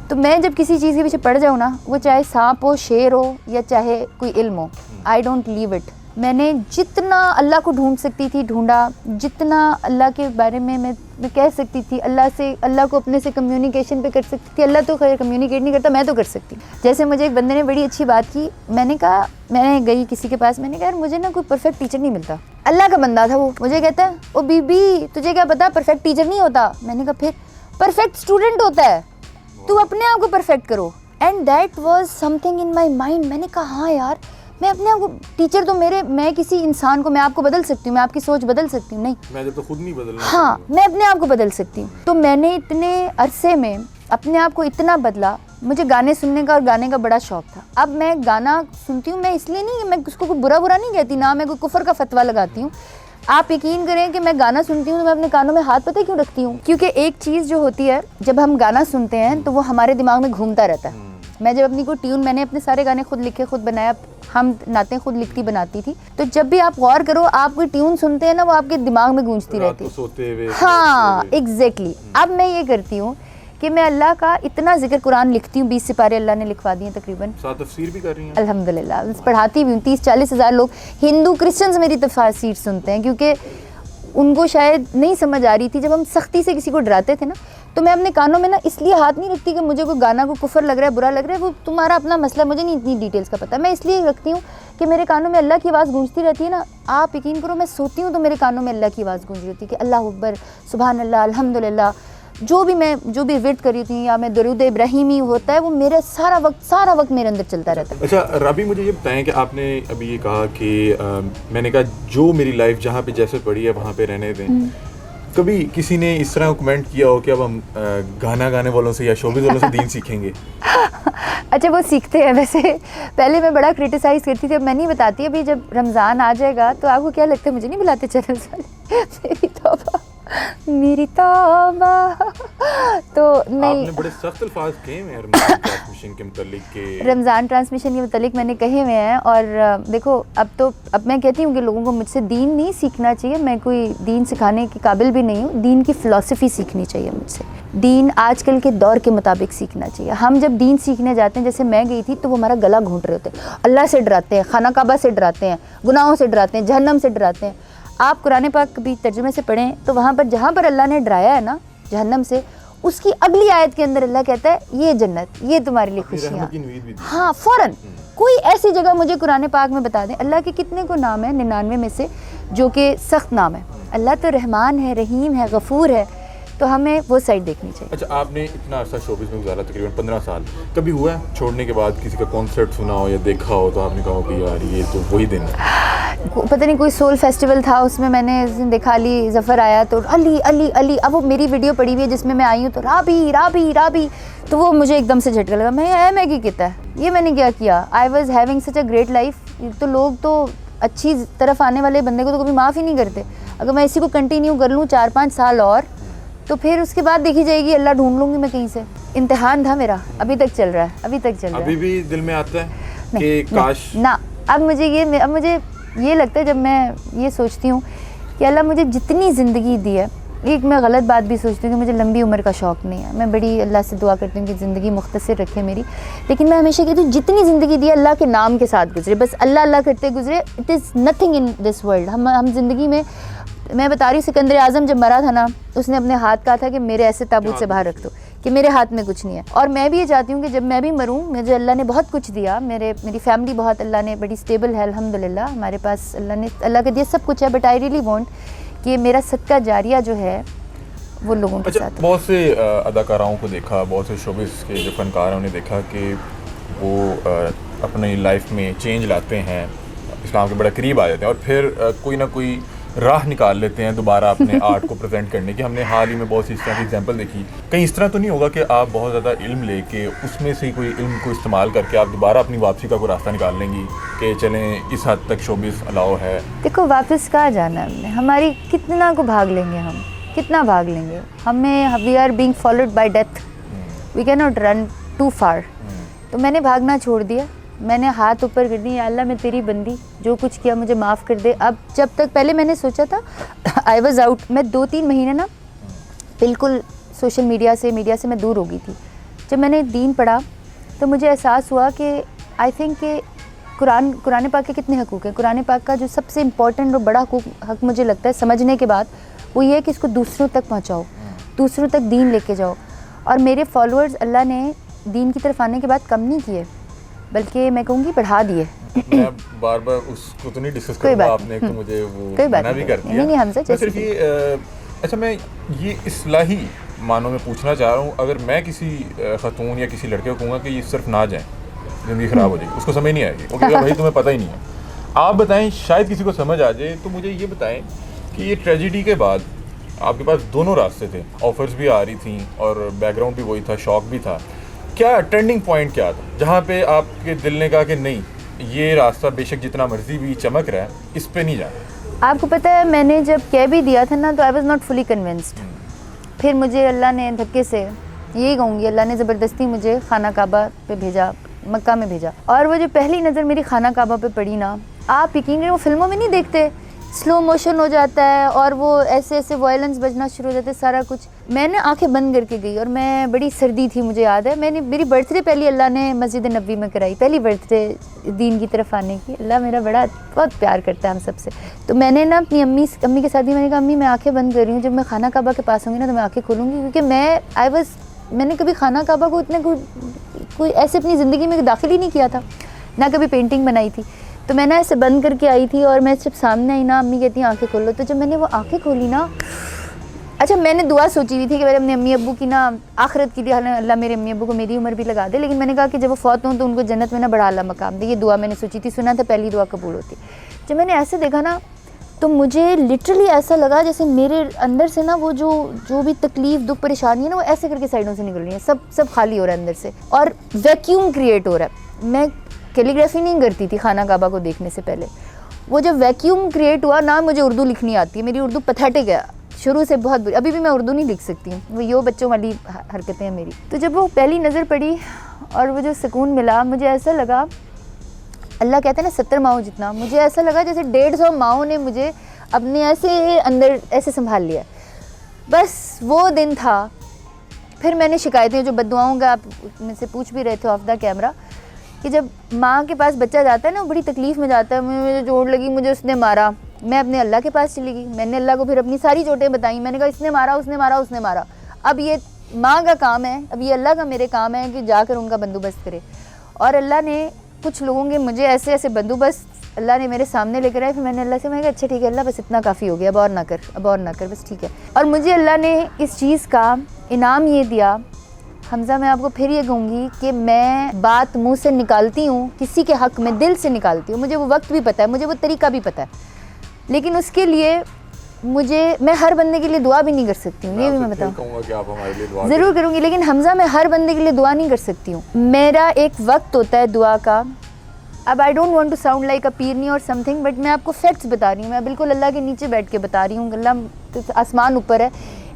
तो मैं जब किसी चीज़ के पीछे पड़ जाऊँ ना, वो चाहे सांप हो, शेर हो या चाहे कोई इल्म हो, आई डोंट लीव इट। मैंने जितना अल्लाह को ढूंढ सकती थी ढूंढा, जितना अल्लाह के बारे में मैं कह सकती थी, अल्लाह को अपने से कम्युनिकेशन पे कर सकती थी। अल्लाह तो खैर कम्युनिकेट नहीं करता, मैं तो कर सकती। जैसे मुझे एक बंदे ने बड़ी अच्छी बात की, मैंने गई किसी के पास, मैंने कहा यार मुझे ना कोई परफेक्ट टीचर नहीं मिलता। अल्लाह का बंदा था वो, मुझे कहता है ओ बीबी तुझे क्या पता परफेक्ट टीचर नहीं होता। मैंने कहा फिर परफेक्ट स्टूडेंट होता है, तू अपने आप को परफेक्ट करो। And that was something in my mind. मैंने कहा हाँ यार, मैं अपने आप को टीचर तो मैं किसी इंसान को, मैं आपको बदल सकती हूँ, मैं आपकी सोच बदल सकती हूँ, नहीं मैं जब तो खुद नहीं बदलना। हाँ, मैं अपने आप को बदल सकती हूँ। तो मैंने इतने अरसे में अपने आप को इतना बदला। मुझे गाने सुनने का और गाने का बड़ा शौक था। अब मैं गाना सुनती हूँ, मैं इसलिए नहीं, मैं उसको कोई बुरा नहीं कहती, ना मैं कोई कुफर का फतवा लगाती हूँ। आप यकीन करें कि मैं गाना सुनती हूँ तो मैं अपने कानों में हाथ पता क्यों रखती हूँ, क्योंकि एक चीज़ जो होती है जब हम गाना सुनते हैं तो वो हमारे दिमाग में घूमता रहता है। मैं जब अपनी कोई ट्यून, मैंने अपने सारे गाने खुद लिखे, खुद बनाया, हम नातें खुद लिखती बनाती थी। तो जब भी आप गौर करो, आप कोई ट्यून सुनते हैं ना, वो आपके दिमाग में गूंजती रहती है। सोते हुए, हाँ एग्जैक्टली। अब मैं ये करती हूँ कि मैं अल्लाह का इतना जिक्र कुरान लिखती हूँ, 20 सिपारे अल्लाह ने लिखवा दिए तकरीबन। साथ तफसीर भी कर रही हैं अल्हम्दुलिल्लाह, पढ़ाती भी हूँ। 30-40 हज़ार लोग हिंदू क्रिश्चियंस मेरी तफसीर सुनते हैं, क्योंकि उनको शायद नहीं समझ आ रही थी। जब हम सख्ती से किसी को डराते थे ना, तो मैं अपने कानों में ना इसलिए हाथ नहीं रखती कि मुझे कोई गाना को कुफर लग रहा है, बुरा लग रहा है, वो तुम्हारा अपना मसला, मुझे नहीं इतनी डिटेल्स का पता। मैं इसलिए रखती हूँ कि मेरे कानों में अल्लाह की आवाज़ गूंजती रहती है ना। आप यकीन करो, मैं सोती हूँ तो मेरे कानों में अल्लाह की आवाज़ गूंज रही होती है कि अल्लाह अकबर, सुभान अल्लाह, अल्हम्दुलिल्लाह। जो भी विर्द करी थी या मैं दरूद इब्राहिमी होता है, वो मेरे सारा वक्त मेरे अंदर चलता रहता है। अच्छा राबी, मुझे ये बताएं कि आपने अभी ये कहा कि मैंने कहा जो मेरी लाइफ जहाँ पे जैसे पड़ी है वहाँ पे रहने दें। कभी किसी ने इस तरह कमेंट किया हो कि अब हम गाना गाने वालों से या शोबिज़ वालों से दीन सीखेंगे? अच्छा, वो सीखते हैं वैसे। पहले मैं बड़ा क्रिटिसाइज़ करती थी, अब मैं नहीं बताती। अभी जब रमज़ान आ जाएगा तो आपको क्या लगता है मुझे नहीं बुलाते चैनल वाले? मेरी तौबा। तो नहीं, आपने बड़े सख्त अल्फाज कहे हैं रमज़ान ट्रांसमिशन के मुतालिक के रमज़ान ट्रांसमिशन के मुतालिक मैंने कहे हुए हैं। और देखो, अब मैं कहती हूँ कि लोगों को मुझसे दीन नहीं सीखना चाहिए। मैं कोई दीन सिखाने के काबिल भी नहीं हूँ। दीन की फ़िलासफ़ी सीखनी चाहिए मुझसे। दीन आजकल के दौर के मुताबिक सीखना चाहिए। हम जब दीन सीखने जाते हैं, जैसे मैं गई थी, तो वो हमारा गला घोंट रहे होते हैं, अल्लाह से डराते हैं, खाना काबा से डराते हैं, गुनाहों से डराते हैं, जहन्नम से डराते हैं। आप कुरान पाक कभी तर्जुमे से पढ़ें तो वहाँ पर जहाँ पर अल्लाह ने डराया है ना जहन्नम से, उसकी अगली आयत के अंदर अल्लाह कहता है ये जन्नत, ये तुम्हारे लिए खुशियाँ। हाँ, फ़ौरन कोई ऐसी जगह मुझे कुरान पाक में बता दें। अल्लाह के कितने को नाम है 99 में से जो कि सख्त नाम है। अल्लाह तो रहमान है, रहीम है, गफूर है, तो हमें वो साइड देखनी चाहिए। अच्छा, आपने इतना अर्सा शोबिज़ में गुजारा, तकरीबन 15 साल। कभी हुआ है छोड़ने के बाद किसी का कॉन्सर्ट सुना हो या देखा हो तो आपने कहा कि यार ये तो वही दिन है? पता नहीं, कोई सोल फेस्टिवल था, उसमें मैंने उस दिन देखा अली ज़फ़र आया तो अली अली अली। अब वो मेरी वीडियो पड़ी हुई है जिसमें मैं आई हूँ तो राबी राबी राबी, तो वो मुझे एकदम से झटका लगा। मैं क्या कहता है, ये मैंने क्या किया? I was having such a great life. तो लोग तो अच्छी तरफ आने वाले बंदे को तो कभी माफ़ ही नहीं करते। अगर मैं इसी को कंटिन्यू कर लूँ 4-5 साल और, तो फिर उसके बाद देखी जाएगी, अल्लाह ढूंढ लूँगी मैं कहीं से। इम्तिहान था मेरा, अभी तक चल रहा है, अभी तक चल रहा है। अभी भी दिल में आता है कि काश ना। अब मुझे ये लगता है, जब मैं ये सोचती हूँ कि अल्लाह मुझे जितनी ज़िंदगी दी है, एक मैं गलत बात भी सोचती हूँ कि मुझे लंबी उम्र का शौक़ नहीं है। मैं बड़ी अल्लाह से दुआ करती हूँ कि ज़िंदगी मुख्तसर रखे मेरी, लेकिन मैं हमेशा कहती हूँ जितनी ज़िंदगी दी है अल्लाह के नाम के साथ गुजरे, बस अल्लाह अल्लाह करते गुजरे। It is nothing in this world. हम ज़िंदगी में, मैं बता रही हूँ, सिकंदर आज़म जब मरा था ना, उसने अपने हाथ कहा था कि मेरे ऐसे ताबूत से बाहर रख दो कि मेरे हाथ में कुछ नहीं है। और मैं भी ये चाहती हूँ कि जब मैं भी मरूँ, मुझे अल्लाह ने बहुत कुछ दिया, मेरी फैमिली बहुत, अल्लाह ने बड़ी स्टेबल है अल्हम्दुलिल्लाह, हमारे पास अल्लाह का दिया सब कुछ है, बट आई रियली वांट कि मेरा सदका जारिया जो है वो लोगों के साथ। बहुत से अदाकाराओं को देखा, बहुत से शोबिज़ के जो फनकार हैं उन्हें देखा कि वो अपनी लाइफ में चेंज लाते हैं, इस्लाम के बड़ा करीब आ जाते हैं और फिर कोई ना कोई राह निकाल लेते हैं दोबारा अपने आर्ट को प्रेजेंट करने की। हमने हाल ही में बहुत सी इस तरह की एग्जांपल देखी। कहीं इस तरह तो नहीं होगा कि आप बहुत ज़्यादा इल्म लेके उसमें से कोई इल्म को इस्तेमाल करके आप दोबारा अपनी वापसी का कोई रास्ता निकाल लेंगी कि चलें इस हद तक शोबिज़ अलाउ है? देखो, वापस कहाँ जाना है हमने, हमारी कितना को भाग लेंगे हम, कितना भाग लेंगे हमें। We are being followed by death, we can not run too far. तो मैंने भागना छोड़ दिया, मैंने हाथ ऊपर कर दिया, अल्लाह मैं तेरी बंदी, जो कुछ किया मुझे माफ़ कर दे। अब जब तक पहले मैंने सोचा था आई वॉज आउट, मैं 2-3 महीने ना बिल्कुल सोशल मीडिया से मैं दूर हो गई थी। जब मैंने दीन पढ़ा तो मुझे एहसास हुआ कि आई थिंक कि कुरान पाक के कितने हकूक़ हैं। कुरान पाक का जो सबसे इम्पॉर्टेंट और बड़ा हक मुझे लगता है समझने के बाद, वो ये है कि इसको दूसरों तक पहुँचाओ, दूसरों तक दीन लेके जाओ। और मेरे फॉलोअर्स अल्लाह ने दीन की तरफ आने के बाद कम नहीं किए, बल्कि मैं कहूँगी बढ़ा दिए। मैं बार बार उसको तो नहीं डिस्कस करूँगा, आपने तो मुझे वो मना भी कर दिया। नहीं, हमसे मैं सिर्फ ये अच्छा, मैं ये इस्लाही मानों में पूछना चाह रहा हूँ, अगर मैं किसी ख़तून या किसी लड़के को कहूँगा कि ये सिर्फ ना जाएँ, ज़िंदगी ख़राब हो जाएगी, उसको समझ नहीं आएगी, वो कहेगा भाई तुम्हें पता ही नहीं है। आप बताएं, शायद किसी को समझ आ जाए। तो मुझे ये बताएं कि ये ट्रेजिडी के बाद आपके पास दोनों रास्ते थे, ऑफ़र्स भी आ रही थी और बैकग्राउंड भी वही था, शौक भी था। क्या टर्निंग पॉइंट क्या था जहाँ पे आपके दिल ने कहा कि नहीं, ये रास्ता बेशक जितना मर्जी भी चमक रहा है, इस पे नहीं जाना? आपको पता है, मैंने जब कह भी दिया था ना, तो I was not fully convinced. फिर मुझे अल्लाह ने धक्के से, यही कहूँगी, अल्लाह ने ज़बरदस्ती मुझे खाना काबा पे भेजा, मक्का में भेजा। और वो जो पहली नज़र मेरी खाना काबा पे पड़ी ना, आप यकीन करें, वो फिल्मों में नहीं देखते, स्लो मोशन हो जाता है और वो ऐसे ऐसे वायलेंस बजना शुरू हो जाता है सारा कुछ। मैंने आंखें बंद करके गई और मैं, बड़ी सर्दी थी मुझे याद है, मेरी बर्थडे पहली अल्लाह ने मस्जिद नबी में कराई, पहली बर्थडे दीन की तरफ आने की। अल्लाह मेरा बहुत प्यार करता है हम सबसे। तो मैंने ना अपनी अम्मी के साथ ही मैंने कहा अम्मी मैं आंखें बंद कर रही हूँ, जब मैं खाना काबा के पास होंगी ना तो मैं आंखें खोलूँगी, क्योंकि मैंने कभी खाना काबा को इतने कोई ऐसे अपनी ज़िंदगी में दाखिल ही नहीं किया था, ना कभी पेंटिंग बनाई थी। तो मैं ना ऐसे बंद करके आई थी और मैं जब सामने आई ना, अम्मी कहती हैं आंखें खोलो, तो जब मैंने वो आंखें खोली ना, अच्छा मैंने दुआ सोची हुई थी कि मेरे अपने अम्मी अब्बू की ना आखिरत के लिए अल्लाह मेरे अम्मी अब्बू को मेरी उम्र भी लगा दे, लेकिन मैंने कहा कि जब वो फौत हों तो उनको जन्नत में ना बड़ा आला मकाम दे। ये दुआ मैंने सोची थी, सुना था पहली दुआ कबूल होती। जब मैंने ऐसे देखा ना तो मुझे लिटरली ऐसा लगा जैसे मेरे अंदर से ना वो जो भी तकलीफ़ दुख परेशानी है ना वो ऐसे करके साइडों से निकल रही है, सब खाली हो रहा है अंदर से और वैक्यूम क्रिएट हो रहा है। मैं कैलीग्राफी नहीं करती थी खाना काबा को देखने से पहले, वो जब वैक्यूम क्रिएट हुआ ना, मुझे उर्दू लिखनी आती है, मेरी उर्दू पैथेटिक है शुरू से बहुत बुरी, अभी भी मैं उर्दू नहीं लिख सकती हूँ, वो यो बच्चों वाली हरकतें हैं मेरी। तो जब वो पहली नज़र पड़ी और वो जो सुकून मिला, मुझे ऐसा लगा, अल्लाह कहते हैं ना 70 माओ जितना, मुझे ऐसा लगा जैसे 150 माओ ने मुझे अपने ऐसे अंदर ऐसे संभाल लिया। बस वो दिन था। फिर मैंने शिकायतें, जो बद्दुआओं का आप मुझसे पूछ भी रहे थे ऑफ द कैमरा, कि जब माँ के पास बच्चा जाता है ना वो बड़ी तकलीफ़ में जाता है, मुझे चोट लगी, मुझे उसने मारा, मैं अपने अल्लाह के पास चली गई, मैंने अल्लाह को फिर अपनी सारी चोटें बताई, मैंने कहा इसने मारा, उसने मारा, उसने मारा। अब ये माँ का काम है, अब ये अल्लाह का मेरे काम है कि जाकर उनका बंदोबस्त करे। और अल्लाह ने कुछ लोगों के मुझे ऐसे ऐसे बंदोबस्त अल्लाह ने मेरे सामने लेकर आए। फिर मैंने अल्लाह से, मैं कहा अच्छा ठीक है अल्लाह, बस इतना काफ़ी हो गया, अब और ना कर, बस ठीक है। और मुझे अल्लाह ने इस चीज़ का इनाम ये दिया, हमज़ा मैं आपको फिर ये कहूँगी कि मैं बात मुंह से निकालती हूँ किसी के हक़ में, दिल से निकालती हूँ, मुझे वो वक्त भी पता है, मुझे वो तरीका भी पता है, लेकिन उसके लिए मैं हर बंदे के लिए दुआ भी नहीं कर सकती हूँ, ये भी मैं बताऊँ, ज़रूर करूँगी, लेकिन हमज़ा मैं हर बंदे के लिए दुआ नहीं कर सकती हूँ। मेरा एक वक्त होता है दुआ का। अब I don't want to sound like a पीरनी और समथिंग, बट मैं आपको फैक्ट्स बता रही हूँ, मैं बिल्कुल अल्लाह के नीचे बैठ के बता रही हूँ, अल्लाह आसमान ऊपर है।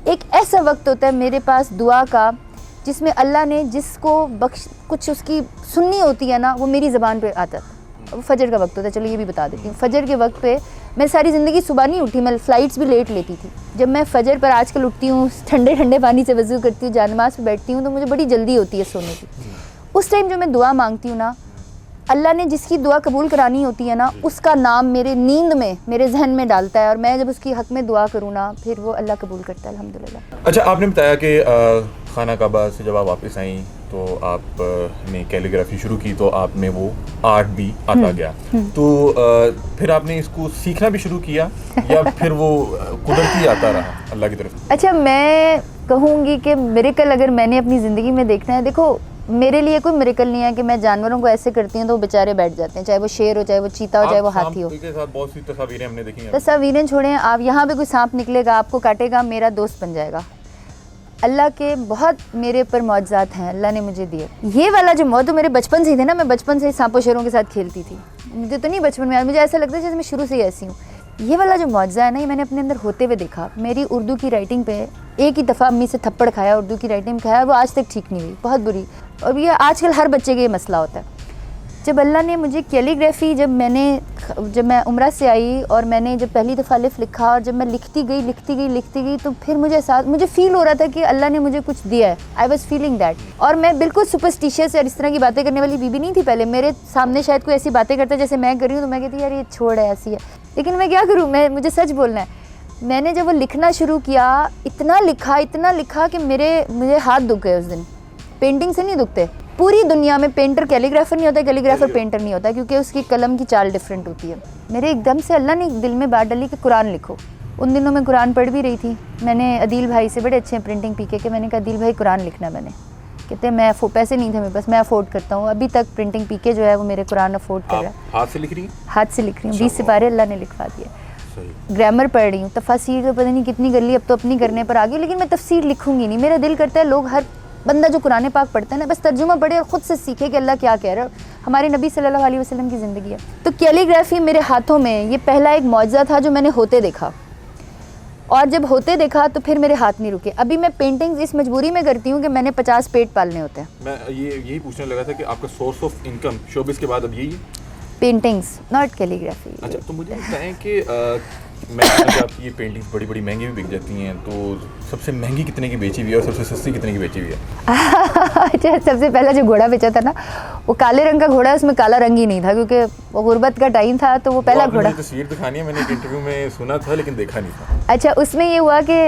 एक ऐसा वक्त होता है मेरे पास दुआ का जिसमें अल्लाह ने जिसको कुछ उसकी सुननी होती है ना, वो मेरी ज़बान पे आता है। वो फजर का वक्त होता है, चलो ये भी बता देती हूँ। फजर के वक्त पे मैं सारी ज़िंदगी सुबह नहीं उठी, मैं फ़्लाइट्स भी लेट लेती थी। जब मैं फजर पर आजकल उठती हूँ, ठंडे ठंडे पानी से वज़ू करती हूँ, जानमाज़ पे बैठती हूँ, तो मुझे बड़ी जल्दी होती है सोने की। उस टाइम जो मैं दुआ मांगती हूँ ना, अल्लाह ने जिसकी दुआ कबूल करानी होती है ना, उसका नाम मेरे नींद में, मेरे जहन में डालता है, और मैं जब उसकी हक़ में दुआ करूँ ना, फिर वो अल्लाह कबूल करता है अल्हम्दुलिल्लाह। अच्छा, आपने बताया कि खाना काबा से जब आप वापस आई तो आपने कैलीग्राफी शुरू की, तो आप में वो आर्ट भी आता गया, तो फिर आपने इसको सीखना भी शुरू किया या फिर वो कुदरती आता रहा अल्लाह की तरफ? अच्छा, मैं कहूँगी कि मिरेकल अगर मैंने अपनी ज़िंदगी में देखना है, देखो मेरे लिए कोई मिरेकल नहीं है कि मैं जानवरों को ऐसे करती हूँ तो वो बेचारे बैठ जाते हैं, चाहे वो शेर हो, चाहे वो चीता हो, चाहे वो हाथी हो। बहुत सी तस्वीरें हमने देखी हैं। तस्वीरें छोड़ें आप, यहाँ पे कोई सांप निकलेगा, आपको काटेगा, मेरा दोस्त बन जाएगा। अल्लाह के बहुत मेरे पर मौजज़ात हैं, अल्लाह ने मुझे दिए। ये वाला जो मौत तो मेरे बचपन से ही थे ना, मैं बचपन से ही सांपों शेरों के साथ खेलती थी, मुझे तो नहीं बचपन में, मुझे ऐसा लगता है जैसे मैं शुरू से ही ऐसी हूँ। ये वाला जो मौजज़ा है ना, ये मैंने अपने अंदर होते हुए देखा। मेरी उर्दू की राइटिंग पे एक ही दफ़ा अम्मी से थप्पड़ खाया, उर्दू की राइटिंग खाया, वो आज तक ठीक नहीं हुई, बहुत बुरी। और ये आजकल हर बच्चे का ये मसला होता है। जब अल्लाह ने मुझे कैलीग्राफी, जब मैं उम्रा से आई और मैंने जब पहली दफ़ा अलिफ लिखा, और जब मैं लिखती गई तो फिर मुझे फ़ील हो रहा था कि अल्लाह ने मुझे कुछ दिया है। I was feeling that. और मैं बिल्कुल सुपरस्टिशियस और इस तरह की बातें करने वाली बीबी नहीं थी पहले। मेरे सामने शायद कोई ऐसी बातें करता जैसे मैं कर रही हूँ तो मैं कहती यार ये छोड़ है, ऐसी है, लेकिन मैं क्या करूँ, मुझे सच बोलना है। मैंने जब वो लिखना शुरू किया, इतना लिखा कि मुझे हाथ दुख गए उस दिन। पेंटिंग से नहीं दुखते, पूरी दुनिया में पेंटर कैलीग्राफर नहीं होता, कैलीग्राफर पेंटर नहीं होता, क्योंकि उसकी कलम की चाल डिफरेंट होती है। मेरे एकदम से अल्लाह ने दिल में बात डाली कि कुरान लिखो। उन दिनों मैं कुरान पढ़ भी रही थी। मैंने अदील भाई से, बड़े अच्छे हैं प्रिंटिंग पीके के, मैंने कहा अदील भाई कुरान लिखना। मैंने कहते मैं पैसे नहीं थे मेरे पास, मैं अफोर्ड करता हूँ। अभी तक प्रिंटिंग पीके जो है वो मेरे कुरान अफोर्ड कर रहा है। हाथ से लिख रही हैं? हाथ से लिख रही हूँ, 20 सिपारे अल्लाह ने लिखवा दिए। ग्रामर पढ़ रही हूँ, तफसीर तो पता नहीं कितनी कर ली, अब तो अपनी करने पर आ गई, लेकिन मैं तफसीर लिखूंगी नहीं। मेरा दिल करता है लोग, हर बंदा जो कुरान पाक पढ़ता है ना, बस तर्जुमा पढ़े और ख़ुद से सीखे कि अल्लाह क्या कह रहा है। हमारे नबी सल्लल्लाहु अलैहि वसल्लम की ज़िंदगी है। तो कैलीग्राफी मेरे हाथों में ये पहला एक मौजज़ा था जो मैंने होते देखा, और जब होते देखा तो फिर मेरे हाथ नहीं रुके। अभी मैं पेंटिंग्स इस मजबूरी में करती हूँ कि मैंने 50 पेट पालने होते हैं। मैं यही पूछने लगा था कि आपका सोर्स ऑफ इनकम शोबिस के बाद अब यही है? Paintings, not calligraphy. अच्छा, तो मुझे बताएं कि मैं आपकी ये पेंटिंग्स बड़ी बड़ी महंगी भी बिक जाती हैं, तो सबसे महंगी कितने की बेची हुई है और सबसे सस्ती कितने की बेची हुई है? अच्छा, सबसे पहला जो घोड़ा बेचा था ना, वो काले रंग का घोड़ा है, उसमें काला रंग ही नहीं था क्योंकि वो गुर्बत का टाइम था, तो वो पहला घोड़ा। तस्वीर दिखानी है, मैंने एक इंटरव्यू में सुना था लेकिन देखा नहीं था। अच्छा, उसमें ये हुआ कि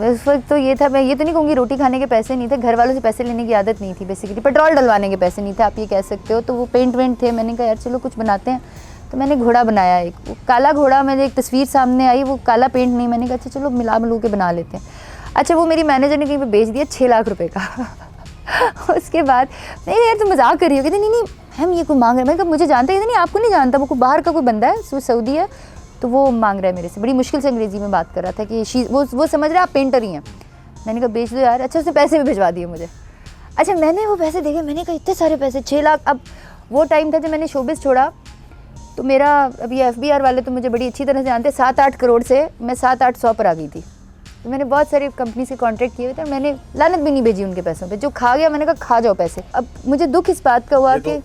उस वक्त तो ये था, मैं ये तो नहीं कहूँगी रोटी खाने के पैसे नहीं थे, घर वालों से पैसे लेने की आदत नहीं थी, बेसिकली पेट्रोल डलवाने के पैसे नहीं थे, आप ये कह सकते हो। तो वो पेंट वेंट थे, मैंने कहा यार चलो कुछ बनाते हैं, तो मैंने घोड़ा बनाया एक, वो काला घोड़ा। मैंने एक तस्वीर सामने आई, वो काला पेंट नहीं, मैंने कहा अच्छा चलो मिला मिलू के बना लेते हैं। अच्छा, वो मेरी मैनेजर ने कहीं पे बेच दिया 6 लाख रुपए का। उसके बाद नहीं यार तुम मजाक कर रही हो, कहते नहीं नहीं हम ये कोई मांग रहे हैं। मैंने कहा मुझे जानता है, नहीं आपको नहीं जानता, वो बाहर का कोई बंदा है, सऊदी है, तो वो मांग रहा है मेरे से, बड़ी मुश्किल से अंग्रेजी में बात कर रहा था कि वो समझ रहा है आप पेंटर ही हैं। मैंने कहा बेच दो यार। अच्छा, उसने पैसे भी भिजवा दिए मुझे। अच्छा, मैंने वो पैसे देखे, मैंने कहा इतने सारे पैसे, 6 लाख। अब वो टाइम था जब मैंने शोबिस छोड़ा, तो मेरा अभी FBR वाले तो मुझे बड़ी अच्छी तरह से जानते हैं, 7-8 करोड़ से मैं 700-800 पर आ गई थी। तो मैंने बहुत सारी कंपनी से कॉन्ट्रैक्ट किए हुए थे, मैंने लानत भी नहीं भेजी उनके पैसों पे, जो खा गया मैंने कहा खा जाओ पैसे। अब मुझे दुख इस बात का हुआ कि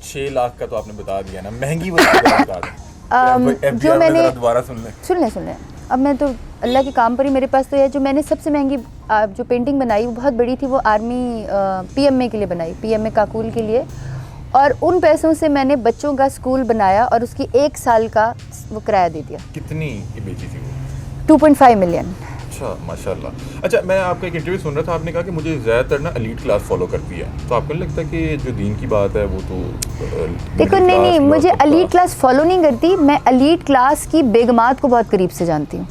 6 लाख का तो आपने बता दिया ना, महंगी बता जो मैंने दोबारा सुन लें। अब मैं तो अल्लाह के काम पर ही, मेरे पास तो यह जो मैंने सबसे महंगी जो पेंटिंग बनाई वो बहुत बड़ी थी, वो आर्मी PMA के लिए बनाई, PMA काकुल के लिए, और उन पैसों से मैंने बच्चों का स्कूल बनाया और उसकी 1 साल का वो किराया दे दिया। कितनी बेची थी वो? 2.5 मिलियन। अच्छा, माशाल्लाह। अच्छा, मैं आपका एक इंटरव्यू सुन रहा था, आपने कहा कि मुझे ज़्यादातर ना एलीट क्लास फॉलो करती है, तो आपको नहीं लगता कि जो दीन की बात है वो तो देखो नहीं, मुझे एलीट क्लास फॉलो नहीं करती, मैं एलीट क्लास की बेगमात को बहुत करीब से जानती हूँ।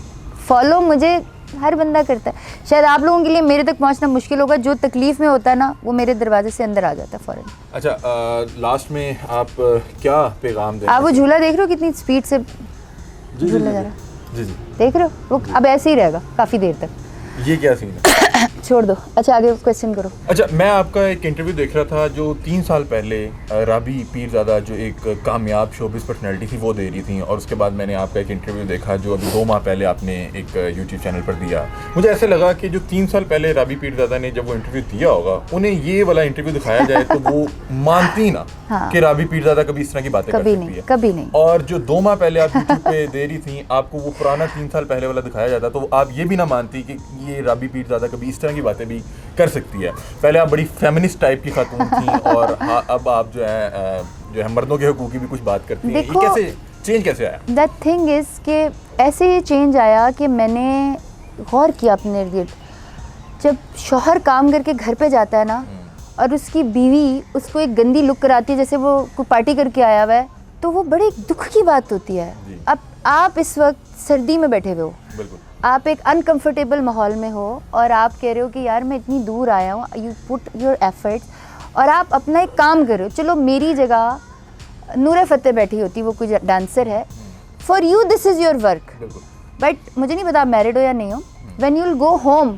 फॉलो मुझे हर बंदा करता है, शायद आप लोगों के लिए मेरे तक पहुंचना मुश्किल होगा, जो तकलीफ़ में होता है ना वो मेरे दरवाजे से अंदर आ जाता है फ़ौरन। अच्छा, लास्ट में आप क्या पैगाम दें? आप वो झूला देख रहे हो कितनी स्पीड से झूला जा रहा है? जी, देख रहे हो, वो अब ऐसे ही रहेगा काफ़ी देर तक। ये क्या सीन है? छोड़ दो। अच्छा, आगे क्वेश्चन करो। अच्छा, मैं आपका एक इंटरव्यू देख रहा था जो 3 साल पहले राबी पीरज़ादा जो एक कामयाब शोबिस पर्सनैलिटी थी वो दे रही थी, और उसके बाद मैंने आपका एक इंटरव्यू देखा जो अभी 2 माह पहले आपने एक यूट्यूब चैनल पर दिया। मुझे ऐसे लगा कि जो 3 साल पहले राबी पीरज़ादा ने जब वो इंटरव्यू दिया होगा, उन्हें ये वाला इंटरव्यू दिखाया जाए तो वो मानती ना हाँ। कि राबी पीरज़ादा कभी इस तरह की बातें कर सकती है, कभी नहीं। और जो 2 माह पहले आप यूट्यूब पे दे रही थी, आपको वो पुराना 3 साल पहले वाला दिखाया जाता तो आप ये भी ना मानती कि ये राबी पीरज़ादा कभी इस तरह की बातें भी कर सकती है। पहले आप बड़ी फेमिनिस्ट टाइप की खातून थी, और अब आप जो है मर्दों के हकूक़ की भी कुछ बात करती हैं। ये कैसे चेंज कैसे आया? दैट थिंग इज़ कि ऐसे ही चेंज आया कि मैंने गौर किया अपने इर्द। जब शौहर काम करके घर पे जाता है ना, और उसकी बीवी उसको एक गंदी लुक कराती है जैसे वो कोई पार्टी करके आया हुआ है, तो वो बड़े दुख की बात होती है। अब आप इस वक्त सर्दी में बैठे हुए हो, बिल्कुल, आप एक अनकंफर्टेबल माहौल में हो, और आप कह रहे हो कि यार मैं इतनी दूर आया हूँ, यू पुट योर एफर्ट्स, और आप अपना एक काम कर रहे हो। चलो मेरी जगह नूर फतेह बैठी होती, वो कोई डांसर है, for you this is your work, but मुझे नहीं पता आप मैरिड हो या नहीं हो, when you will go home,